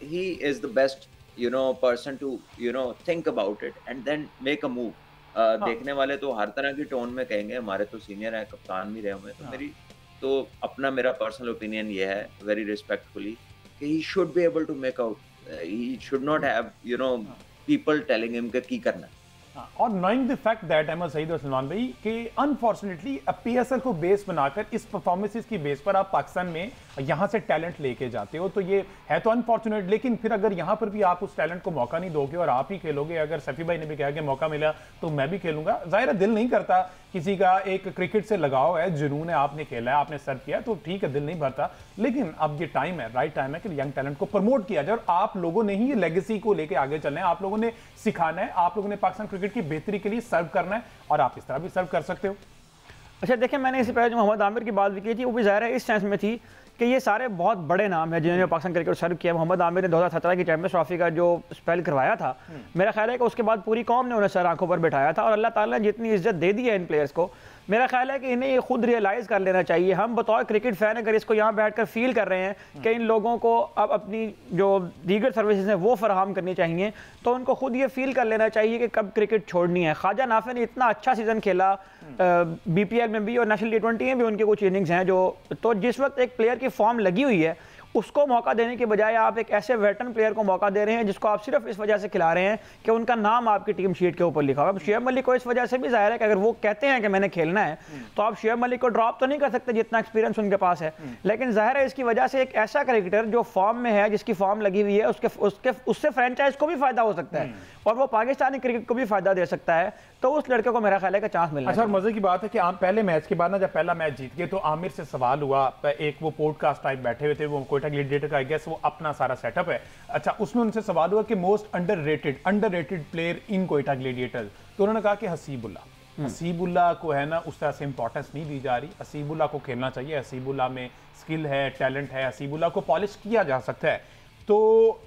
he is the best person to think about it and then make a move. देखने वाले तो हर तरह की टोन में कहेंगे, हमारे तो सीनियर हैं, कप्तान भी रहे हुए, तो मेरा पर्सनल ओपिनियन ये है, वेरी रिस्पेक्टफुली, कि he should be able to make out, he should not have people telling him कि करना है। और knowing the fact that Ahmed Saeed और सलमान भाई कि अनफॉर्चुनेटली पीएसएल को बेस बनाकर इस परफॉर्मेंसेस की बेस पर आप पाकिस्तान में यहाँ से टैलेंट लेके जाते हो, तो ये है तो अनफॉर्चुनेट, लेकिन फिर अगर यहाँ पर भी आप उस टैलेंट को मौका नहीं दोगे और आप ही खेलोगे, अगर सफ़ी भाई ने भी कहा कि मौका मिला तो मैं भी खेलूंगा, जाहिर दिल नहीं करता, किसी का एक क्रिकेट से लगाव है, जुनून है, आपने खेला है, आपने सर्व किया, तो ठीक है, दिल नहीं भरता, लेकिन अब ये टाइम है, राइट टाइम है कि यंग टैलेंट को प्रमोट किया जाए। और आप लोगों ने ही ये लेगेसी को लेके आगे चलना है, आप लोगों ने सिखाना है, आप लोगों ने पाकिस्तान क्रिकेट की बेहतरी के लिए सर्व करना है, और आप इस तरह भी सर्व कर सकते हो। अच्छा देखिए, मैंने इससे पहले जो मोहम्मद आमिर की बात भी की थी, वो भी ज़ाहिर है इस सेंस में थी कि ये सारे बहुत बड़े नाम हैं जिन्होंने पाकिस्तान क्रिकेट सर्व किया। मोहम्मद आमिर ने 2017 की चैंपियंस ट्रॉफी का जो स्पेल करवाया था, मेरा ख्याल है कि उसके बाद पूरी कौम ने उन्हें सर आंखों पर बिठाया था, और अल्लाह ताला ने जितनी इज्जत दे दी है इन प्लेयर्स को, मेरा ख्याल है कि इन्हें ये खुद रियलाइज़ कर लेना चाहिए। हम बतौर क्रिकेट फ़ैन अगर इसको यहाँ बैठकर फील कर रहे हैं कि इन लोगों को अब अपनी जो दीगर सर्विसेज हैं वो फराहम करनी चाहिए, तो उनको खुद ये फील कर लेना चाहिए कि कब क्रिकेट छोड़नी है। ख्वाजा नाफे ने इतना अच्छा सीज़न खेला बीपीएल में भी, और नेशनल T20 में भी उनके कुछ इनिंग्स हैं जो, तो जिस वक्त एक प्लेयर की फॉर्म लगी हुई है उसको मौका देने के बजाय आप एक ऐसे वेटरन प्लेयर को मौका दे रहे हैं जिसको आप सिर्फ इस वजह से खिला रहे हैं कि उनका नाम आपकी टीम शीट के ऊपर लिखा हुआ है। अब शुएब मलिक को इस वजह से भी जाहिर है कि अगर वो कहते हैं कि मैंने खेलना है तो आप शुएब मलिक को ड्रॉप तो नहीं कर सकते जितना एक्सपीरियंस उनके पास है, लेकिन जाहिर है इसकी वजह से एक ऐसा क्रिकेटर जो फॉर्म में है, जिसकी फॉर्म लगी हुई है, उससे फ्रेंचाइज को भी फायदा हो सकता है और वो पाकिस्तानी क्रिकेट को भी फायदा दे सकता है, तो उस लड़के को मेरा ख्याल है कि चांस मिलना। अच्छा, मजे की बात है कि आप पहले मैच के बाद ना, जब पहला मैच जीत गए तो आमिर से सवाल हुआ, एक वो पॉडकास्ट टाइप बैठे हुए थे, वो कोयटा ग्लैडिएटर का आई गेस वो अपना सारा सेटअप है, अच्छा उसमें उनसे सवाल हुआ कि most underrated player in Quetta gladiator, तो उन्होंने कहा कि हसीबुल्लाह को है ना उस तरह से इंपॉर्टेंस नहीं दी जा रही, हसीबुल्लाह को खेलना चाहिए, हसीबुल्लाह में स्किल है, टैलेंट है, हसीबुल्लाह को पॉलिश किया जा सकता है। तो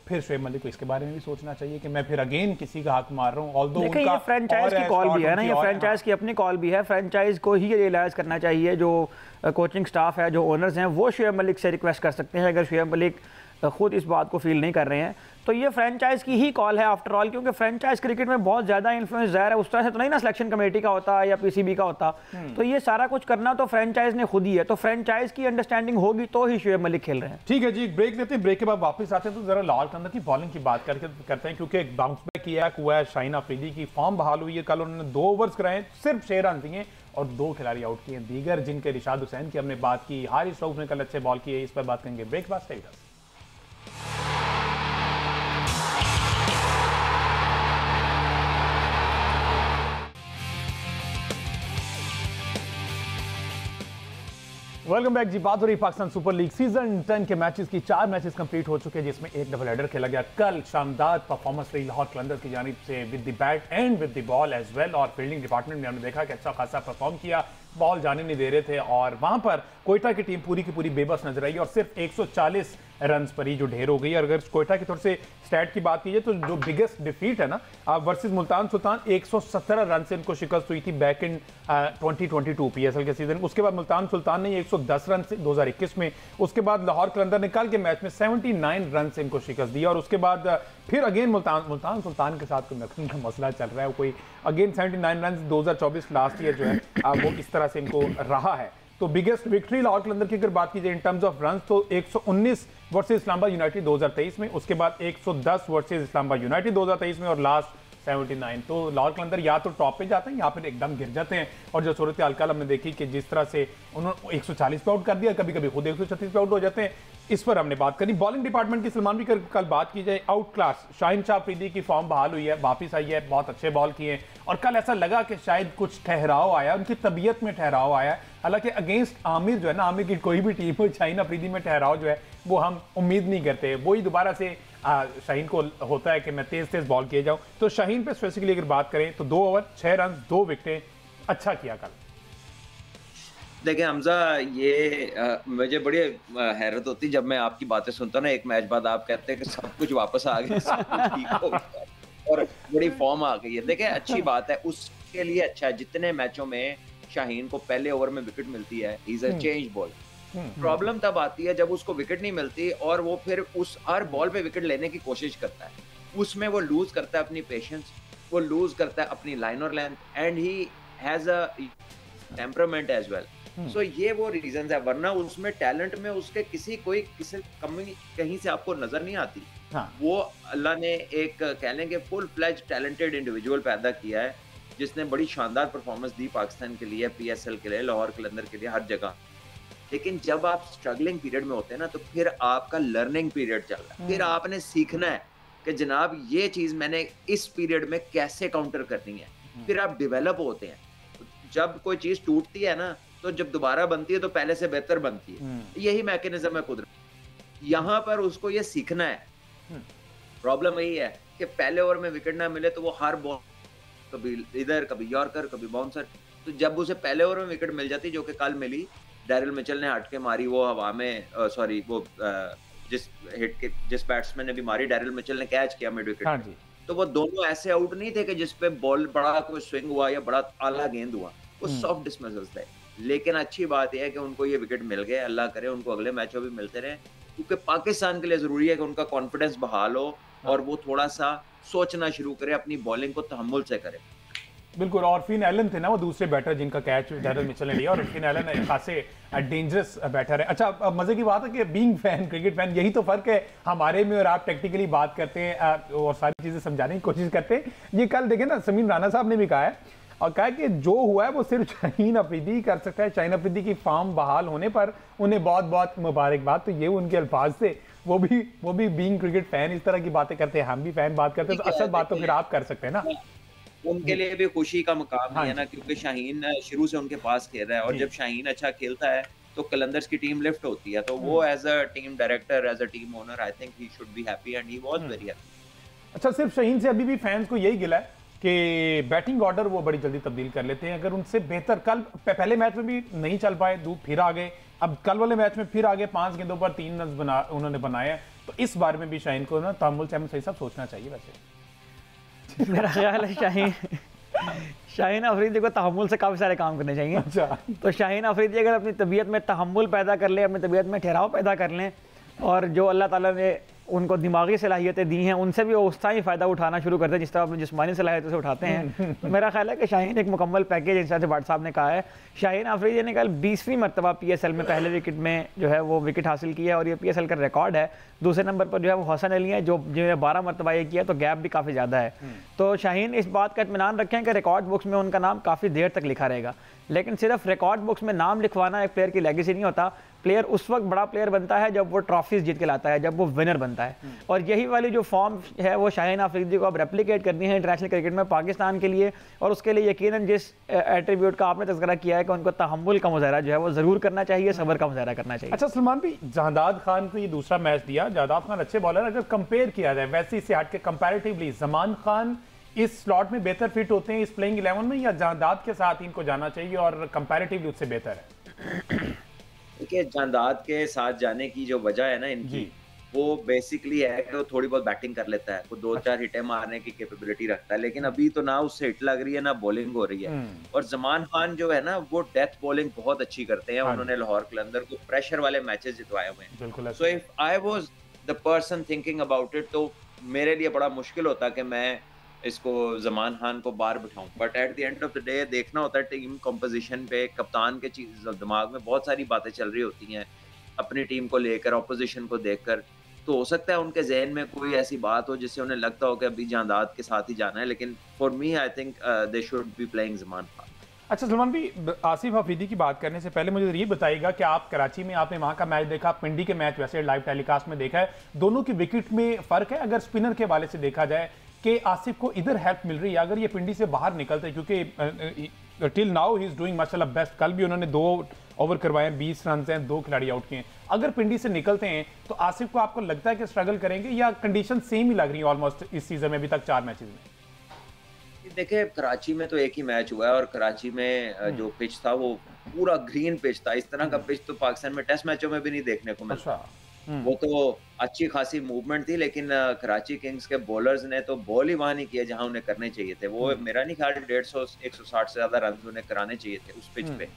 फिर शुएब मलिक को इसके बारे में भी सोचना चाहिए कि मैं फिर अगेन किसी का हक मार रहा हूं, ऑल्दो उनका ये फ्रेंचाइज की कॉल भी है ना, ये फ्रेंचाइज की अपनी कॉल भी है, फ्रेंचाइज को ही रियलाइज करना चाहिए, जो कोचिंग स्टाफ है, जो ओनर्स हैं, वो शुएब मलिक से रिक्वेस्ट कर सकते हैं। अगर शुएब मलिक खुद इस बात को फील नहीं कर रहे हैं तो ये फ्रेंचाइज की ही कॉल है आफ्टर ऑल, क्योंकि फ्रेंचाइज क्रिकेट में बहुत ज़्यादा इन्फ्लुएंस ज़ाहिर है उस तरह से तो नहीं ना सिलेक्शन कमेटी का होता या पीसीबी का होता, तो ये सारा कुछ करना तो फ्रेंचाइज ने खुद ही है, तो फ्रेंचाइज की अंडरस्टैंडिंग होगी तो ही शुएब मलिक खेल रहे हैं। ठीक है जी, ब्रेक लेते हैं, ब्रेक के बाद वापस आते हैं तो जरा लाहौर कलंदर की बॉलिंग की बात करते हैं, क्योंकि एक बाउंस बैक किया हुआ है, शाहीन अफरीदी की फॉर्म बहाल हुई है, कल उन्होंने 2 ओवर्स कराए, सिर्फ 6 रन दिए और 2 खिलाड़ी आउट किए, दीगर जिनके रिशाद हुसैन की हमने बात की, हारिस रऊफ ने कल अच्छे बॉल किए, इस पर बात करेंगे ब्रेक बाद से। वेलकम बैक जी, बात हो रही पाकिस्तान सुपर लीग सीजन 10 के मैचेस की। 4 मैचेस कंप्लीट हो चुके हैं जिसमें एक डबल हेडर खेला गया। कल शानदार परफॉर्मेंस रही लाहौर कलंदर की जानिब से with the bat and with the ball as well, और फील्डिंग डिपार्टमेंट में हमने देखा कि अच्छा खासा परफॉर्म किया, बॉल जाने नहीं दे रहे थे, और वहां पर कोयटा की टीम पूरी की पूरी बेबस नजर आई और सिर्फ 140 रन्स पर ही जो ढेर हो गई। और अगर कोयटा की तरफ से स्टैट की बात की जाए तो जो बिगेस्ट डिफीट है ना वर्सेस मुल्तान सुल्तान, 117 रन से इनको शिकस्त हुई थी बैक इन 2022 पीएसएल के सीजन। उसके बाद मुल्तान सुल्तान ने 110 रन से 2021 में, उसके बाद लाहौर कलंदर ने कल के मैच में 79 रन से इनको शिकस्त दी। और उसके बाद फिर अगेन मुल्तान सुल्तान के साथ कोई नखून का मसला चल रहा है, कोई अगेन 79 रन 2024 लास्ट ईयर जो है वो इस तरह से इनको रहा है। तो बिगेस्ट विक्ट्री लाहौर कलंदर की अगर बात की जाए इन टर्म्स ऑफ रन तो 119 वर्सेस इस्लामाबाद यूनाइटेड 2023 में, उसके बाद 110 वर्सेस इस्लामाबाद यूनाइटेड 2023 में और लास्ट 79। तो लाहौर कलंदर या तो टॉप पे जाते हैं या फिर एकदम गिर जाते हैं। और जो सूरत हाल कल हमने देखी कि जिस तरह से उन्होंने 140 पे आउट कर दिया, कभी कभी खुद 136 पे आउट हो जाते हैं, इस पर हमने बात करी। बॉलिंग डिपार्टमेंट की सलमान भी कल बात की जाए, आउट क्लास शाहीन शाह अफरीदी की फॉर्म बहाल हुई है, वापस आई है, बहुत अच्छे बॉल किए और कल ऐसा लगा कि शायद कुछ ठहराव आया, उनकी तबीयत में ठहराव आया। हालांकि अगेंस्ट आमिर जो है ना, आमिर की कोई भी टीम हो, शाहीन अफरीदी में ठहराव जो है वो हम उम्मीद नहीं करते, वही दोबारा से शाहीन को होता है कि मैं तेज बॉल किए जाऊं। तो शाहीन पे स्पेसिफिकली अगर बात करें तो 2 ओवर 6 रन 2 विकेटें, अच्छा किया कल। देखिए हमजा, ये मुझे बड़ी हैरत होती जब मैं आपकी बातें सुनता हूँ ना, एक मैच बाद आप कहते हैं कि सब कुछ वापस आ गया, सब कुछ ठीक हो गया और बड़ी फॉर्म आ गई है। देखिए अच्छी बात है, उसके लिए अच्छा है। जितने मैचों में शाहीन को पहले ओवर में विकेट मिलती है, he is a change ball. Problem तब आती है जब उसको विकेट नहीं मिलती और वो फिर उस हर बॉल पे विकेट लेने की कोशिश करता है, उसमें वो लूज करता है अपनी पेशेंस, वो लूज करता है अपनी लाइन और length, and he has a temperament as well. So ये वो रीजंस है, वरना उसमें टैलेंट में उसके किसी कमी कहीं से आपको नजर नहीं आती। हाँ। वो अल्लाह ने एक कह लेंगे फुल फ्लेज टैलेंटेड इंडिविजुअल पैदा किया है, जिसने बड़ी शानदार परफॉर्मेंस दी पाकिस्तान के लिए, पीएसएल के लिए, लाहौर कलंदर के लिए, हर जगह। लेकिन जब आप स्ट्रगलिंग पीरियड में होते हैं ना, तो फिर आपका लर्निंग पीरियड चल रहा है, फिर आपने सीखना है कि जनाब ये चीज मैंने इस पीरियड में कैसे काउंटर करनी है, फिर आप डेवलप होते हैं। जब कोई चीज टूटती है ना, तो जब दोबारा बनती है तो पहले से बेहतर बनती है, यही मैकेनिज्म है कुदरत। यहाँ पर उसको ये सीखना है। प्रॉब्लम यही है कि पहले ओवर में विकेट ना मिले तो वो हर बॉल कभी इधर, कभी यॉर्कर, कभी बाउंसर, तो जब उसे पहले ओवर में विकेट मिल जाती, जो कि कल मिली, डैरिल मिचेल ने हट के मारी, वो हवा में सॉरी वो जिस बैट्समैन ने भी मारी, डैरिल मिचेल ने कैच किया मिड विकेट। हाँ, तो वो दोनों ऐसे आउट नहीं थे कि जिसपे बॉल बड़ा कोई स्विंग हुआ या बड़ा आला गेंद हुआ, वो सॉफ्ट डिसमिसल्स थे। लेकिन अच्छी बात यह है कि उनको ये विकेट मिल गए, अल्लाह करे उनको अगले मैचों भी मिलते रहे, क्योंकि पाकिस्तान के लिए जरूरी है कि उनका कॉन्फिडेंस बहाल हो और वो थोड़ा सा सोचना शुरू करे, अपनी बॉलिंग को तहम्मुल से करे। बिल्कुल। और फिन एलन थे ना वो दूसरे बैटर जिनका कैच डैरिल मिचेल ने लिया, और फिन एलन खासे डेंजरस बैटर है। अच्छा, मजे की बात है कि बीइंग फैन, क्रिकेट फैन, यही तो फर्क है हमारे में और आप टेक्निकली बात करते हैं और सारी चीजें समझाने की कोशिश करते हैं। ये कल देखें ना, समीर राणा साहब ने भी कहा है और कहा कि जो हुआ है वो सिर्फ शाहीन अफरीदी कर सकता है। शाहीन अफरीदी की फॉर्म बहाल होने पर उन्हें बहुत बहुत मुबारकबाद। तो ये उनके अल्फाज थे, वो भी बीइंग क्रिकेट फैन इस तरह की बातें करते हैं, हम भी फैन बात करते हैं, तो असल बात तो फिर आप कर सकते हैं ना। उनके लिए भी खुशी का मुकाम है ना, क्योंकि शाहीन शुरू से उनके पास खेल रहा है, और जब शाहीन अच्छा खेलता है तो कलंदर्स की टीम लिफ्ट होती है, तो वो as a team director, as a team owner, I think he should be happy and he was very happy. अच्छा, सिर्फ शाहीन से अभी भी फैंस को यही गिला है कि बैटिंग ऑर्डर वो बड़ी जल्दी तब्दील कर लेते हैं। अगर उनसे बेहतर, कल पहले मैच में भी नहीं चल पाए, फिर आ गए, अब कल वाले मैच में फिर आगे 5 गेंदों पर 3 रन उन्होंने बनाया। तो इस बारे में भी शाहीन को ना तहम्मुल से सही सब सोचना चाहिए। वैसे मेरा ख्याल है शाहीन अफरीदी को तहम्मुल से काफ़ी सारे काम करने चाहिए। अच्छा। तो शाहीन अफरीदी अगर अपनी तबीयत में तहम्मुल पैदा कर ले, अपनी तबीयत में ठहराव पैदा कर लें, और जो अल्लाह ताला ने उनको दिमागी सलाहियतें दी हैं उनसे भी वो उस तरह ही फ़ायदा उठाना शुरू करते हैं जिस तरह अपनी जिस्मानी सलाहियतों से उठाते हैं। तो मेरा ख्याल है कि शाहीन एक मुकम्मल पैकेज, जिस तरह से भट्ट साहब ने कहा है, शाहीन अफरीदी ने कल 20वीं मरतबा पीएसएल में पहले विकेट में जो है वो विकेट हासिल की है, और ये पीएसएल का रिकॉर्ड है। दूसरे नंबर पर जो है वो हसन अली है, जो 12 मरतबा ये किया, तो गैप भी काफ़ी ज़्यादा है। तो शाहीन इस बात का इत्मीनान रखें कि रिकॉर्ड बुक्स में उनका नाम काफ़ी देर तक लिखा रहेगा। लेकिन सिर्फ रिकॉर्ड बुक्स में नाम लिखवाना एक प्लेयर की लेगेसी नहीं होता। प्लेयर उस वक्त बड़ा प्लेयर बनता है जब वो ट्रॉफीज जीत के लाता है, जब वो विनर बनता है। और यही वाली जो फॉर्म है वो शाहीन अफरीदी को अब रेप्लिकेट करनी है इंटरनेशनल क्रिकेट में पाकिस्तान के लिए, और उसके लिए यकीनन जिस एट्रीब्यूट का आपने तज़किरा किया है कि उनको तहम्मुल का मुज़ाहरा जो है वो ज़रूर करना चाहिए, सब्र का मुज़ाहरा करना चाहिए। अच्छा सलमान भी, जहादाद खान को ये दूसरा मैच दिया, जहादाद खान अच्छे बॉलर, अगर कंपेयर किया जाए वैसे इससे हट के कंपैरेटिवली जमान खान इस स्लॉट में बेहतर फिट होते हैं इस प्लेइंग 11 में, या जहादाद के साथ इनको जाना चाहिए और कंपैरेटिवली उससे बेहतर है? देखिए, जहादाद के साथ जाने की जो वजह है ना इनकी, वो बेसिकली है कि वो थोड़ी बहुत बैटिंग कर लेता है, वो 2-4 हिटें मारने की कैपेबिलिटी रखता है, लेकिन अभी तो ना उससे हिट लग रही है ना बॉलिंग हो रही है। और ज़मान खान जो है ना वो डेथ बॉलिंग बहुत अच्छी करते हैं, हाँ जी, उन्होंने लाहौर कलंदर को प्रेशर वाले मैचेस जितवाए हुए हैं। बिल्कुल सो ऐसे ही है। If I was the person thinking about it, तो मेरे लिए बड़ा मुश्किल होता कि मैं इसको ज़मान खान को बाहर बिठाऊँ। But at the end of the day देखना होता है टीम कंपोज़िशन पे, कप्तान के चीज़ दिमाग में बहुत सारी बातें चल रही होती हैं, अपनी टीम को लेकर, ऑपोज़िशन को देखकर। तो हो सकता है उनके ज़हन में कोई ऐसी बात हो जिससे उन्हें लगता हो कि अभी जांदाद के साथ ही जाना है, लेकिन for me I think they should be playing Zaman Khan. अच्छा सलमान भाई, आसिफ हफीदी की बात करने से पहले मुझे ये बताइएगा कि आप कराची में आपने वहां का मैच देखा, पिंडी के मैच वैसे लाइव टेलीकास्ट में देखा है, दोनों की विकेट में फर्क है अगर स्पिनर के हवाले से देखा जाए कि आसिफ को इधर हेल्प मिल रही है अगर ये पिंडी से बाहर निकलते, क्योंकि till now he is doing माशाल्लाह बेस्ट। कल भी उन्होंने 2 ओवर करवाए, 20 रन हैं, 2 खिलाड़ी आउट किए हैं। अगर पिंडी से निकलते हैं तो आसिफ को आपको लगता है कि स्ट्रगल करेंगे या कंडीशन सेम ही लग रही है ऑलमोस्ट इस सीजन में अभी तक 4 मैचेस में? देखिए कराची में तो एक ही मैच हुआ है और कराची में जो पिच था वो पूरा ग्रीन पिच था। इस तरह का पिच तो पाकिस्तान में टेस्ट मैचों में भी नहीं देखने को मिलता। अच्छा। वो तो अच्छी खासी मूवमेंट थी, लेकिन कराची किंग्स के बॉलर्स ने तो बॉल ही वहां नहीं किए जहां उन्हें करने चाहिए थे। वो मेरा नहीं ख्याल 150-160 से ज्यादा रन उन्हें कराने चाहिए थे उस पिच पे।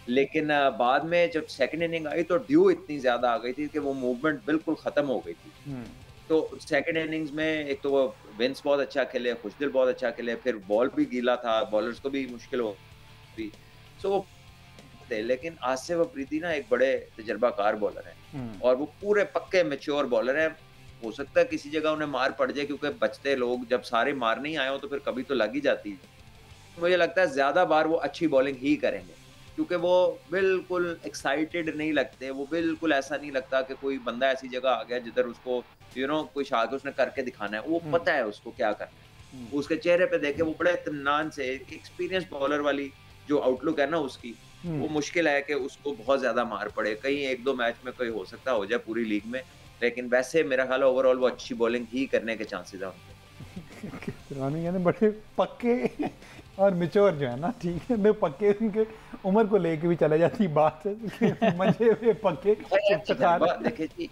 लेकिन बाद में जब सेकंड इनिंग आई तो ड्यू इतनी ज्यादा आ गई थी कि वो मूवमेंट बिल्कुल खत्म हो गई थी। तो सेकंड इनिंग्स में एक तो वो विंस बहुत अच्छा खेले, खुशदिल बहुत अच्छा खेले, फिर बॉल भी गीला था, बॉलर्स को भी मुश्किल हो थी। सो वो थे, लेकिन आसिफ अफरीदी ना एक बड़े तजर्बाकार बॉलर हैं और वो पूरे पक्के मैच्योर बॉलर हैं। हो सकता है किसी जगह उन्हें मार पड़ जाए, क्योंकि बचते लोग जब सारे मार नहीं आए हो तो फिर कभी तो लग ही जाती है। मुझे लगता है ज्यादा बार वो अच्छी बॉलिंग ही करेंगे, क्योंकि वो बिल्कुल एक्साइटेड नहीं लगते, वो बिल्कुल ऐसा नहीं लगता कि कोई बंदा ऐसी जगह आ गया जिधर उसको कोई आके उसने करके दिखाना है। वो पता है उसको क्या करना है। उसके चेहरे पे देखे वो बड़े इत्मीनान से, एक्सपीरियंस बॉलर वाली जो आउटलुक है ना उसकी, वो मुश्किल है कि उसको बहुत ज्यादा मार पड़े। कहीं 1-2 मैच में कोई हो सकता हो जाए पूरी लीग में, लेकिन वैसे मेरा ख्याल है ओवरऑल वो अच्छी बॉलिंग ही करने के चांसेस है उनके। बड़े पक्के और मिच्योर जो है ना, ठीक है, मैं पक्के उनके उम्र को लेके भी चला जाती बात है मजे हुए पक्के। देखिए जी,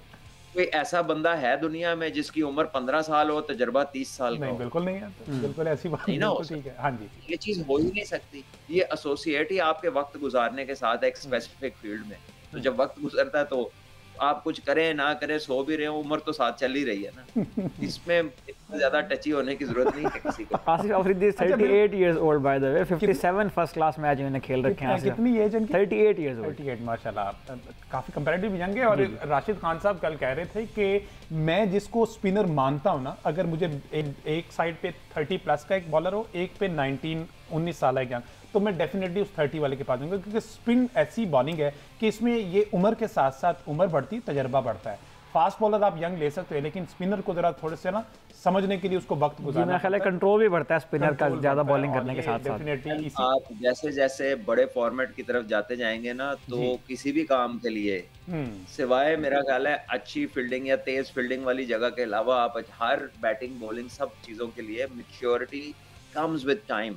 कोई ऐसा बंदा है दुनिया में जिसकी उम्र 15 साल हो, तजर्बा 30 साल का नहीं, हो? बिल्कुल नहीं है, बिल्कुल ऐसी बात नहीं ना हो ठीक है। हाँ जी, ये चीज हो ही नहीं सकती। ये एसोसिएट ही आपके वक्त गुजारने के साथ एक स्पेसिफिक फील्ड में। तो जब वक्त गुजरता है तो आप कुछ करें ना करें, सो भी रहे हो, उम्र तो साथ चल ही रही है ना। इसमें इतना ज्यादा टची होने की जरूरत नहीं है किसी को। Asif Afridi 38 years old by the way, 57 first class match इन्होंने खेल रखे हैं। कितनी एज इनकी? 38 इयर्स ओल्ड। 38 माशाल्लाह, काफी कंपैरेटिव यंग है। और राशिद खान साहब कल कह रहे थे कि मैं जिसको स्पिनर मानता हूं ना, अगर मुझे एक साइड पे 30 प्लस का एक बॉलर हो, एक पे 19 साल है यंग, तो मैं डेफिनेटली उस 30 वाले के पास जाऊंगा, क्योंकि स्पिन ऐसी बॉलिंग है कि इसमें ये उम्र के साथ साथ उम्र बढ़ती, तजर्बा बढ़ता है। फास्ट बॉलर आप यंग ले सकते हो, लेकिन स्पिनर को जरा थोड़े से ना समझने के लिए उसको वक्त गुजारना। मेरा ख्याल है कंट्रोल भी बढ़ता है स्पिनर का ज्यादा बॉलिंग करने के साथ साथ। आप जैसे जैसे बड़े फॉर्मेट की तरफ जाते जाएंगे ना, तो किसी भी काम के लिए सिवाय मेरा ख्याल है अच्छी फील्डिंग या तेज फील्डिंग वाली जगह के अलावा, आप हर बैटिंग बॉलिंग सब चीजों के लिए मैच्योरिटी कम्स विद टाइम।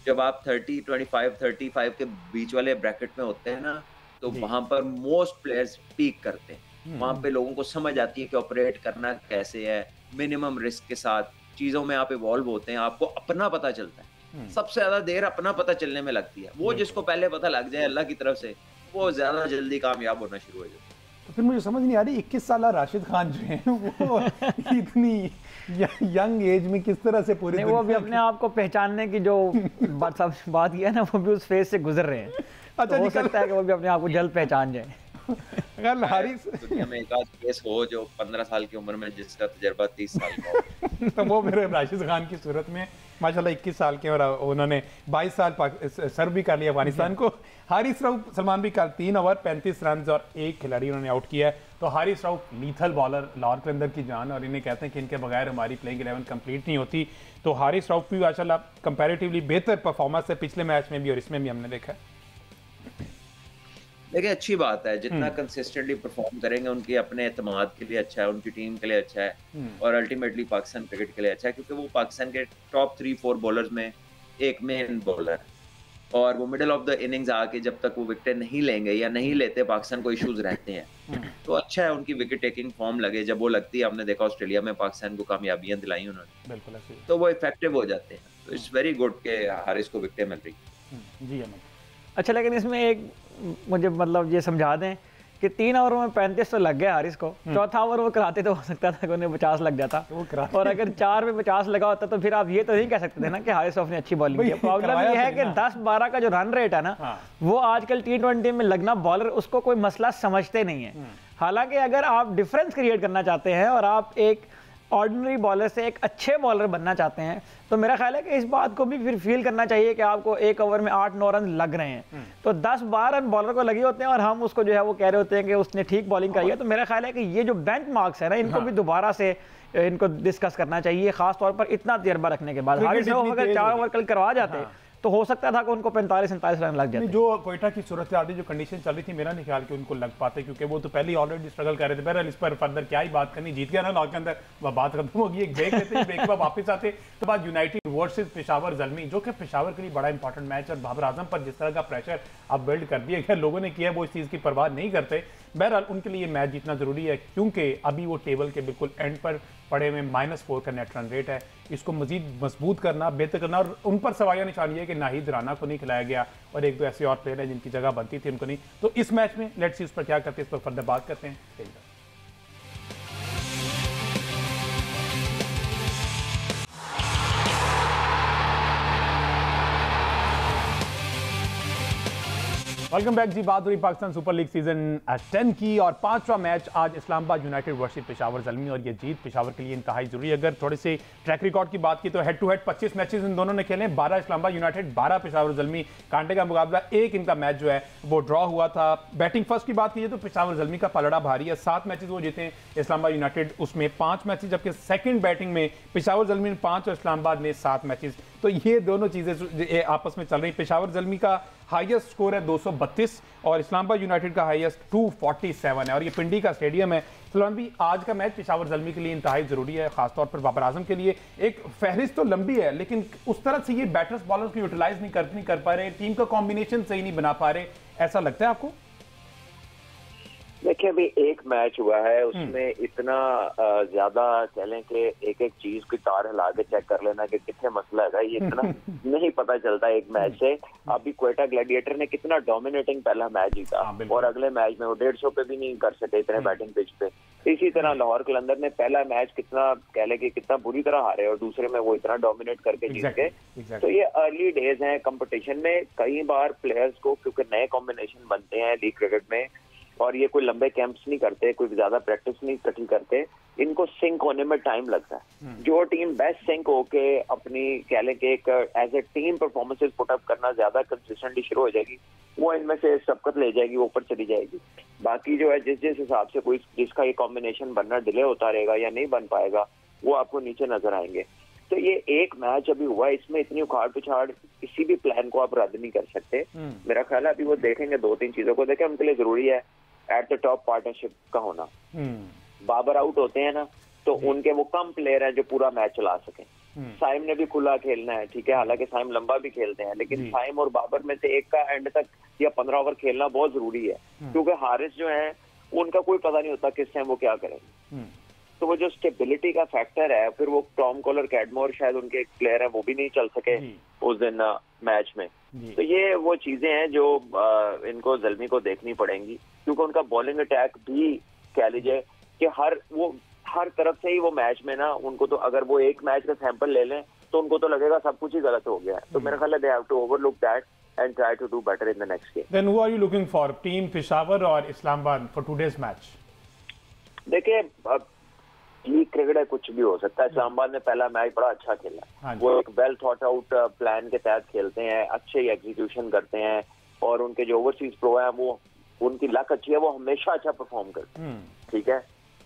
जब आप 35 के बीच वाले ब्रैकेट में होते हैं ना, तो वहां पर मोस्ट प्लेयर्स पीक करते हैं। वहां पे लोगों को समझ आती है कि ऑपरेट करना कैसे है, मिनिमम रिस्क के साथ चीजों में आप इवॉल्व होते हैं, आपको अपना पता चलता है। सबसे ज्यादा देर अपना पता चलने में लगती है। वो जिसको पहले पता लग जाए अल्लाह की तरफ से, वो ज्यादा जल्दी कामयाब होना शुरू हो जाता है। तो फिर मुझे समझ नहीं आ रही 21 साल राशिद खान जो है वो इतनी यंग एज में किस तरह से पूरे वो भी अपने आप को पहचानने की जो बात किया ना, वो भी उस फेज से गुजर रहे हैं। अच्छा, तो हो सकता है कि वो भी अपने आप को जल्द पहचान जाए। अगर हारिस दुनिया में एक आध केस हो जो 15 साल की उम्र में जिसका तजर्बा 30 साल का हो तो वो मेरे राशिद खान की सूरत में माशाल्लाह 21 साल के, और उन्होंने 22 साल सर्व भी कर लिया अफगानिस्तान को। हारिस रऊफ सलमान भी कल 3 ओवर 35 रन और 1 खिलाड़ी उन्होंने आउट किया है। तो हारिस रऊफ लीथल बॉलर, लाहौर कलंदर की जान, और इन्हें कहते हैं कि इनके बगैर हमारी प्लेइंग 11 कंप्लीट नहीं होती। तो हारिस रऊफ भी माशाल्लाह कंपैरेटिवली बेहतर परफॉर्मेंस है पिछले मैच में भी और इसमें भी हमने देखा है। देखिए अच्छी बात है, जितना कंसिस्टेंटली परफॉर्म करेंगे उनकी अपने एतमाद के लिए अच्छा है, उनकी टीम के लिए अच्छा है और अल्टीमेटली पाकिस्तान क्रिकेट के लिए अच्छा है, क्योंकि वो पाकिस्तान के टॉप 3-4 बॉलर्स में एक मेन बॉलर है। और वो मिडिल ऑफ द इनिंग्स आके जब तक वो विकेट नहीं लेंगे या नहीं लेते, पाकिस्तान को इश्यूज रहते हैं। तो अच्छा है उनकी विकेट टेकिंग फॉर्म लगे, जब वो लगती है, हमने देखा ऑस्ट्रेलिया में पाकिस्तान को कामयाबियां दिलाई उन्होंने, बिल्कुल ऐसे ही। तो वो इफेक्टिव हो जाते हैं। तो इट्स वेरी गुड के हारिस को विकेटें मिल रही। जी अहमद। अच्छा, लेकिन इसमें एक मुझे मतलब ये समझा दें कि 3 ओवरों में 35 तो लग गया हारिस को, चौथा ओवर वो कराते तो हो सकता था कि उन्हें 50 लग जाता, और अगर 4 में 50 लगा होता तो फिर आप ये तो नहीं कह सकते थे ना कि हारिस ने अच्छी बॉलिंग की। प्रॉब्लम ये है कि 10-12 का जो रन रेट है ना, वो आजकल T20 में लगना, बॉलर उसको कोई मसला समझते नहीं है। हालांकि अगर आप डिफरेंस क्रिएट करना चाहते हैं और आप एक ऑर्डिनरी बॉलर से एक अच्छे बॉलर बनना चाहते हैं, तो मेरा ख्याल है कि इस बात को भी फिर फील करना चाहिए कि आपको एक ओवर में 8-9 रन लग रहे हैं, तो 10-12 रन बॉलर को लगे होते हैं और हम उसको जो है वो कह रहे होते हैं कि उसने ठीक बॉलिंग कराई है। तो मेरा ख्याल है कि ये जो बेंच मार्क्स है ना, इनको भी दोबारा से इनको डिस्कस करना चाहिए, खास तौर पर इतना तजर्बा रखने के बाद। हारिस अगर 4 ओवर कल करवा जाते तो हो सकता था कि उनको 45-47 रन लग जाते। जो कोयटा की सूरत हाल, जो कंडीशन चल रही थी, मेरा नहीं ख्याल कि उनको लग पाते, क्योंकि वो तो पहले ही ऑलरेडी स्ट्रगल कर रहे थे। बहरहाल इस पर फर्दर क्या ही बात करनी, जीत गया ना लॉक के अंदर, वह बात खत्म होगी। एक ब्रेक लेते हैं, ब्रेक के बाद वापस आते तो बाद यूनाइटेड वर्सेस पेशावर ज़ल्मी, जो कि पेशावर के लिए बड़ा इंपॉर्टेंट मैच, और बाबर आजम पर जिस तरह का प्रेशर अब बिल्ड कर दिया गया लोगों ने किया, वो इस चीज़ की परवाह नहीं करते। बहरहाल उनके लिए मैच जीतना जरूरी है, क्योंकि अभी वो टेबल के बिल्कुल एंड पर पड़े हुए, -4 का नेट रन रेट है। इसको मजीद मजबूत करना, बेहतर करना, और उन पर सवालिया निशान ये है कि नाहिद राना को नहीं खिलाया गया, और 1-2 ऐसे और प्लेयर हैं जिनकी जगह बनती थी, उनको नहीं। तो इस मैच में लेट्स सी उस पर क्या करते हैं, इस पर फर्दर बात करते हैं। वेलकम बैक जी। बात हो रही पाकिस्तान सुपर लीग सीजन 10 की, और 5वां मैच आज इस्लामाबाद यूनाइटेड वर्सेस पेशावर ज़ल्मी, और ये जीत पेशावर के लिए इंतहाई जरूरी है। अगर थोड़े से ट्रैक रिकॉर्ड की बात की तो हेड टू हेड 25 मैचेस इन दोनों ने खेले, 12 इस्लामाबाद यूनाइटेड, 12 पेशावर ज़ल्मी, कांटे का मुकाबला, एक इनका मैच जो है वो ड्रॉ हुआ था। बैटिंग फर्स्ट की बात कीजिए तो पेशावर ज़ल्मी का पलड़ा भारी है, 7 मैचेस वो जीते, इस्लामाबाद यूनाइटेड उसमें 5 मैचेस, जबकि सेकंड बैटिंग में पेशावर ज़ल्मी ने 5 और इस्लामाबाद ने 7 मैचेस। तो ये दोनों चीजें आपस में चल रही। पेशावर ज़ल्मी का हाईएस्ट स्कोर है 232 और इस्लामाबाद यूनाइटेड का हाईएस्ट 247 है, और ये पिंडी का स्टेडियम है। फिलहाल भी आज का मैच पेशावर ज़ल्मी के लिए इंतहाई जरूरी है, खासतौर पर बाबर आजम के लिए। एक फहरिस्त तो लंबी है, लेकिन उस तरह से ये बैटर्स बॉलर्स को यूटिलाइज नहीं कर पा रहे, टीम का कॉम्बिनेशन सही नहीं बना पा रहे, ऐसा लगता है आपको? देखिए, अभी एक मैच हुआ है, उसमें इतना ज्यादा कह लें कि एक एक चीज की तार हिला के चेक कर लेना कि कितने मसला है, ये इतना नहीं पता चलता एक मैच से। अभी क्वेटा ग्लैडिएटर ने कितना डोमिनेटिंग पहला मैच जीता, और अगले मैच में वो 150 पे भी नहीं कर सके इतने बैटिंग पिच पे। इसी तरह लाहौर कलंदर ने पहला मैच कितना कह लें कि कितना बुरी तरह हारे, और दूसरे में वो इतना डोमिनेट करके जीत गए। तो ये अर्ली डेज हैं कंपटीशन में। कई बार प्लेयर्स को, क्योंकि नए कॉम्बिनेशन बनते हैं लीग क्रिकेट में, और ये कोई लंबे कैंप्स नहीं करते, कोई ज्यादा प्रैक्टिस नहीं इकट्ठी करते, इनको सिंक होने में टाइम लगता है। जो टीम बेस्ट सिंक होके अपनी कह लें कि एक as a team performances put up करना ज्यादा कंसिस्टेंटली शुरू हो जाएगी, वो इनमें से सबकत ले जाएगी, ऊपर चली जाएगी। बाकी जो है जिस हिसाब से कोई जिसका ये कॉम्बिनेशन बनना डिले होता रहेगा या नहीं बन पाएगा, वो आपको नीचे नजर आएंगे। तो ये एक मैच अभी हुआ, इसमें इतनी उखाड़ पिछाड़ किसी भी प्लान को आप रद्द नहीं कर सकते। मेरा ख्याल है अभी वो देखेंगे, 2-3 चीजों को देखें। उनके लिए जरूरी है एट द टॉप पार्टनरशिप का होना। बाबर आउट होते हैं ना, तो उनके वो कम प्लेयर हैं जो पूरा मैच चला सकें। साइम ने भी खुला खेलना है, ठीक है, हालांकि साइम लंबा भी खेलते हैं, लेकिन साइम और बाबर में से एक का एंड तक या 15 ओवर खेलना बहुत जरूरी है, क्योंकि हारिस जो है उनका कोई पता नहीं होता किस टाइम वो क्या करेंगे। तो वो जो स्टेबिलिटी का फैक्टर है, फिर वो टॉम कॉलर, कैडमोर शायद उनके एक प्लेयर है, वो भी नहीं चल सके उस दिन मैच में। तो ये वो चीजें हैं जो इनको ज़ल्मी को देखनी पड़ेंगी, क्योंकि उनका बॉलिंग अटैक भी कह लीजिए कि हर तरफ से ही वो मैच में ना, उनको तो अगर वो एक मैच का सैंपल ले लें तो उनको तो लगेगा सब कुछ ही गलत हो गया है। तो मेरा ख्याल है they have to overlook that and try to do better in the next game. Then who are you looking for, team Peshawar और इस्लामाबाद फॉर टुडेज मैच? देखिए, लीग क्रिकेट है, कुछ भी हो सकता है। इस्लामाबाद ने पहला मैच बड़ा अच्छा खेला, वो एक वेल थॉट आउट प्लान के तहत खेलते हैं, अच्छे एग्जीक्यूशन करते हैं, और उनके जो ओवरसीज प्रो है वो उनकी लक अच्छी है, वो हमेशा अच्छा परफॉर्म करते हैं, ठीक है।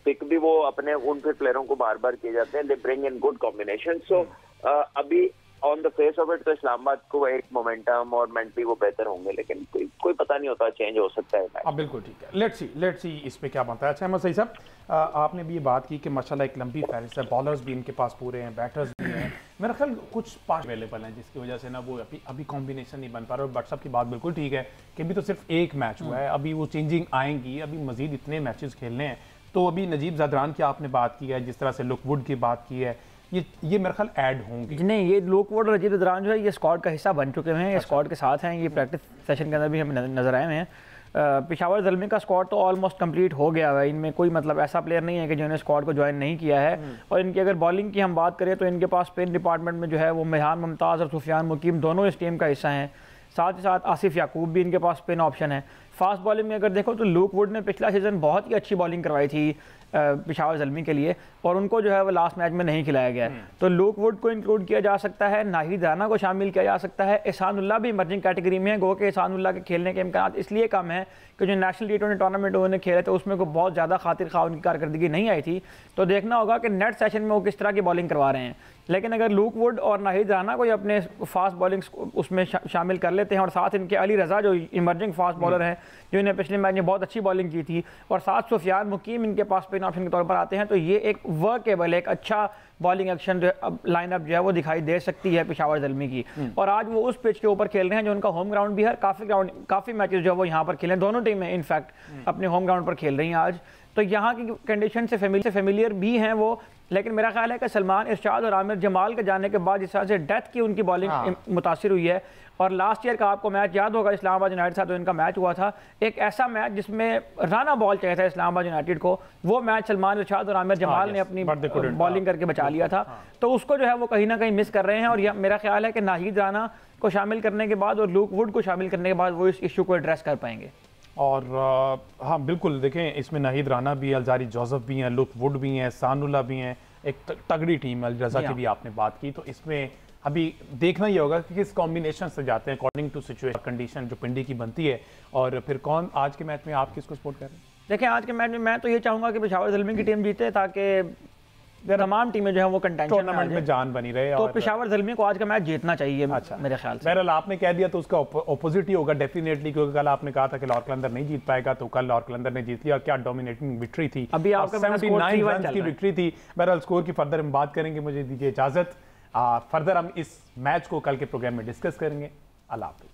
पिक भी वो अपने उन फिर प्लेयरों को बार बार किए जाते हैं, they bring in good combination. So अभी on the face of it तो इस्लामाबाद को एक मोमेंटम और मेंटली वो बेहतर होंगे, लेकिन कोई पता नहीं होता, चेंज हो सकता है। बिल्कुल ठीक है, लेट्स सी इस पे क्या बनता है। अच्छा अहमद सही साहब, आपने भी ये बात की कि माशाल्लाह एक लंबी फहरिस्त है, बॉलर्स भी इनके पास पूरे हैं, बैटर्स भी हैं। मेरा ख्याल कुछ पार्ट अवेलेबल हैं जिसकी वजह से ना वो अभी कॉम्बिनेशन नहीं बन पा रहा। बट सबकी बात बिल्कुल ठीक है कि अभी तो सिर्फ एक मैच हुआ है, अभी वो चेंजिंग आएंगी, अभी मजीद इतने मैचेस खेलने हैं। तो अभी नजीब ज़दरान की आपने बात की है, जिस तरह से लुकवुड की बात की है, ये मेरा ख्याल ऐड होंगे। नहीं, ये लुकवुड और नजीब ज़दरान जो है ये स्क्वाड का हिस्सा बन चुके हैं, ये स्क्वाड के साथ हैं, ये प्रैक्टिस सेशन के अंदर भी हमें नजर आए हुए हैं। पेशावर ज़ल्मी का स्क्वाड तो ऑलमोस्ट कंप्लीट हो गया है, इनमें कोई मतलब ऐसा प्लेयर नहीं है कि जिन्होंने स्क्वाड को ज्वाइन नहीं किया है। और इनकी अगर बॉलिंग की हम बात करें तो इनके पास स्पिन डिपार्टमेंट में जो है वो मेहरान मुमताज़ और सुफियान मुकीम दोनों इस टीम का हिस्सा हैं। साथ ही साथ आसिफ याकूब भी इनके पास स्पिन ऑप्शन है। फास्ट बॉलिंग में अगर देखो तो लुकवुड ने पिछला सीज़न बहुत ही अच्छी बॉलिंग करवाई थी पेशावर ज़ल्मी के लिए, और उनको जो है वो लास्ट मैच में नहीं खिलाया गया। तो लुकवुड को इंक्लूड किया जा सकता है, नाहिद राना को शामिल किया जा सकता है। एहसानुल्लाह भी इमर्जिंग कैटेगरी में है, गो के एहसानुल्लाह के खेलने के इम्कान इसलिए कम है कि जो नेशनल T20 टूर्नामेंट उन्होंने खेले थे उसमें को बहुत ज़्यादा खातिर खा उनकी कारकर्दगी नहीं आई थी। तो देखना होगा कि नेट सेशन में वो किस तरह की बॉलिंग करवा रहे हैं। लेकिन अगर लुकवुड और नाहिद राना को अपने फास्ट बॉलिंग उसमें शामिल कर लेते हैं, और साथ इनके अली रज़ा जो इमर्जिंग फास्ट बॉलर हैं, जो इन्हें पिछले मैच में बहुत अच्छी बॉलिंग की थी, और साथ सुफियान मुकीम इनके पास स्पिन ऑप्शन के तौर पर आते हैं, तो ये एक वर्केबल, एक अच्छा बॉलिंग एक्शन लाइनअप जो है वो दिखाई दे सकती है पेशावर ज़ल्मी की। और आज वो उस पिच के ऊपर खेल रहे हैं जो उनका होम ग्राउंड भी है। काफ़ी मैचेस जो है वो यहाँ पर खेले, दोनों टीमें इनफैक्ट अपने होम ग्राउंड पर खेल रही हैं आज। तो यहाँ की कंडीशन से फेमिलियर भी हैं वो। लेकिन मेरा ख्याल है कि सलमान इरशाद और आमिर जमाल के जाने के बाद जिस तरह से डेथ की उनकी बॉलिंग मुतासिर हुई है, और लास्ट ईयर का आपको मैच याद होगा इस्लामाबाद यूनाइटेड साथ तो इनका मैच हुआ था, एक ऐसा मैच जिसमें राना बॉल चाहिए था इस्लामाबाद यूनाइटेड को, वो मैच सलमान इरशाद और आमिर जमाल ने अपनी बॉलिंग करके बचा लिया था। तो उसको जो है वो कहीं ना कहीं मिस कर रहे हैं। और यह मेरा ख्याल है कि नाहिद राना को शामिल करने के बाद और लुकवुड को शामिल करने के बाद वो इस इशू को एड्रेस कर पाएंगे। और हाँ बिल्कुल, देखें इसमें नाहिद राना भी है, अलजारी जोसेफ भी हैं, लुकवुड भी हैं, एहसानुल्लाह भी हैं, एक तगड़ी टीम है। अली रज़ा की भी आपने बात की, तो इसमें अभी देखना ही होगा कि किस कॉम्बिनेशन से जाते हैं अकॉर्डिंग टू सिचुएशन कंडीशन जो पिंडी की बनती है। और फिर कौन आज के मैच में आप किसको सपोर्ट कर रहे हैं? देखिए आज के मैच में मैं तो ये चाहूँगा कि पेशावर ज़ल्मी की टीम जीते, ताकि तमाम टीमें जो है वो कंटेंशन टूर्नामेंट में जान बनी रहे। तो पेशावर ज़ल्मी को आज का मैच जीतना चाहिए। अच्छा, मेरे ख्याल से। बहरहाल आपने कह दिया तो उसका ऑपोजिट ही होगा डेफिनेटली, क्योंकि कल आपने कहा था कि लाहौर कलंदर नहीं जीत पाएगा, तो कल लाहौर कलंदर ने जीत लिया। और क्या डोमिनेटिंग विक्ट्री थी, अभी आपका 79 रन की विक्ट्री थी। बहरहाल स्कोर की फर्दर हम बात करेंगे, मुझे दीजिए इजाजत। फर्दर हम इस मैच को कल के प्रोग्राम में डिस्कस करेंगे। अल्लाह हाफ़िज़।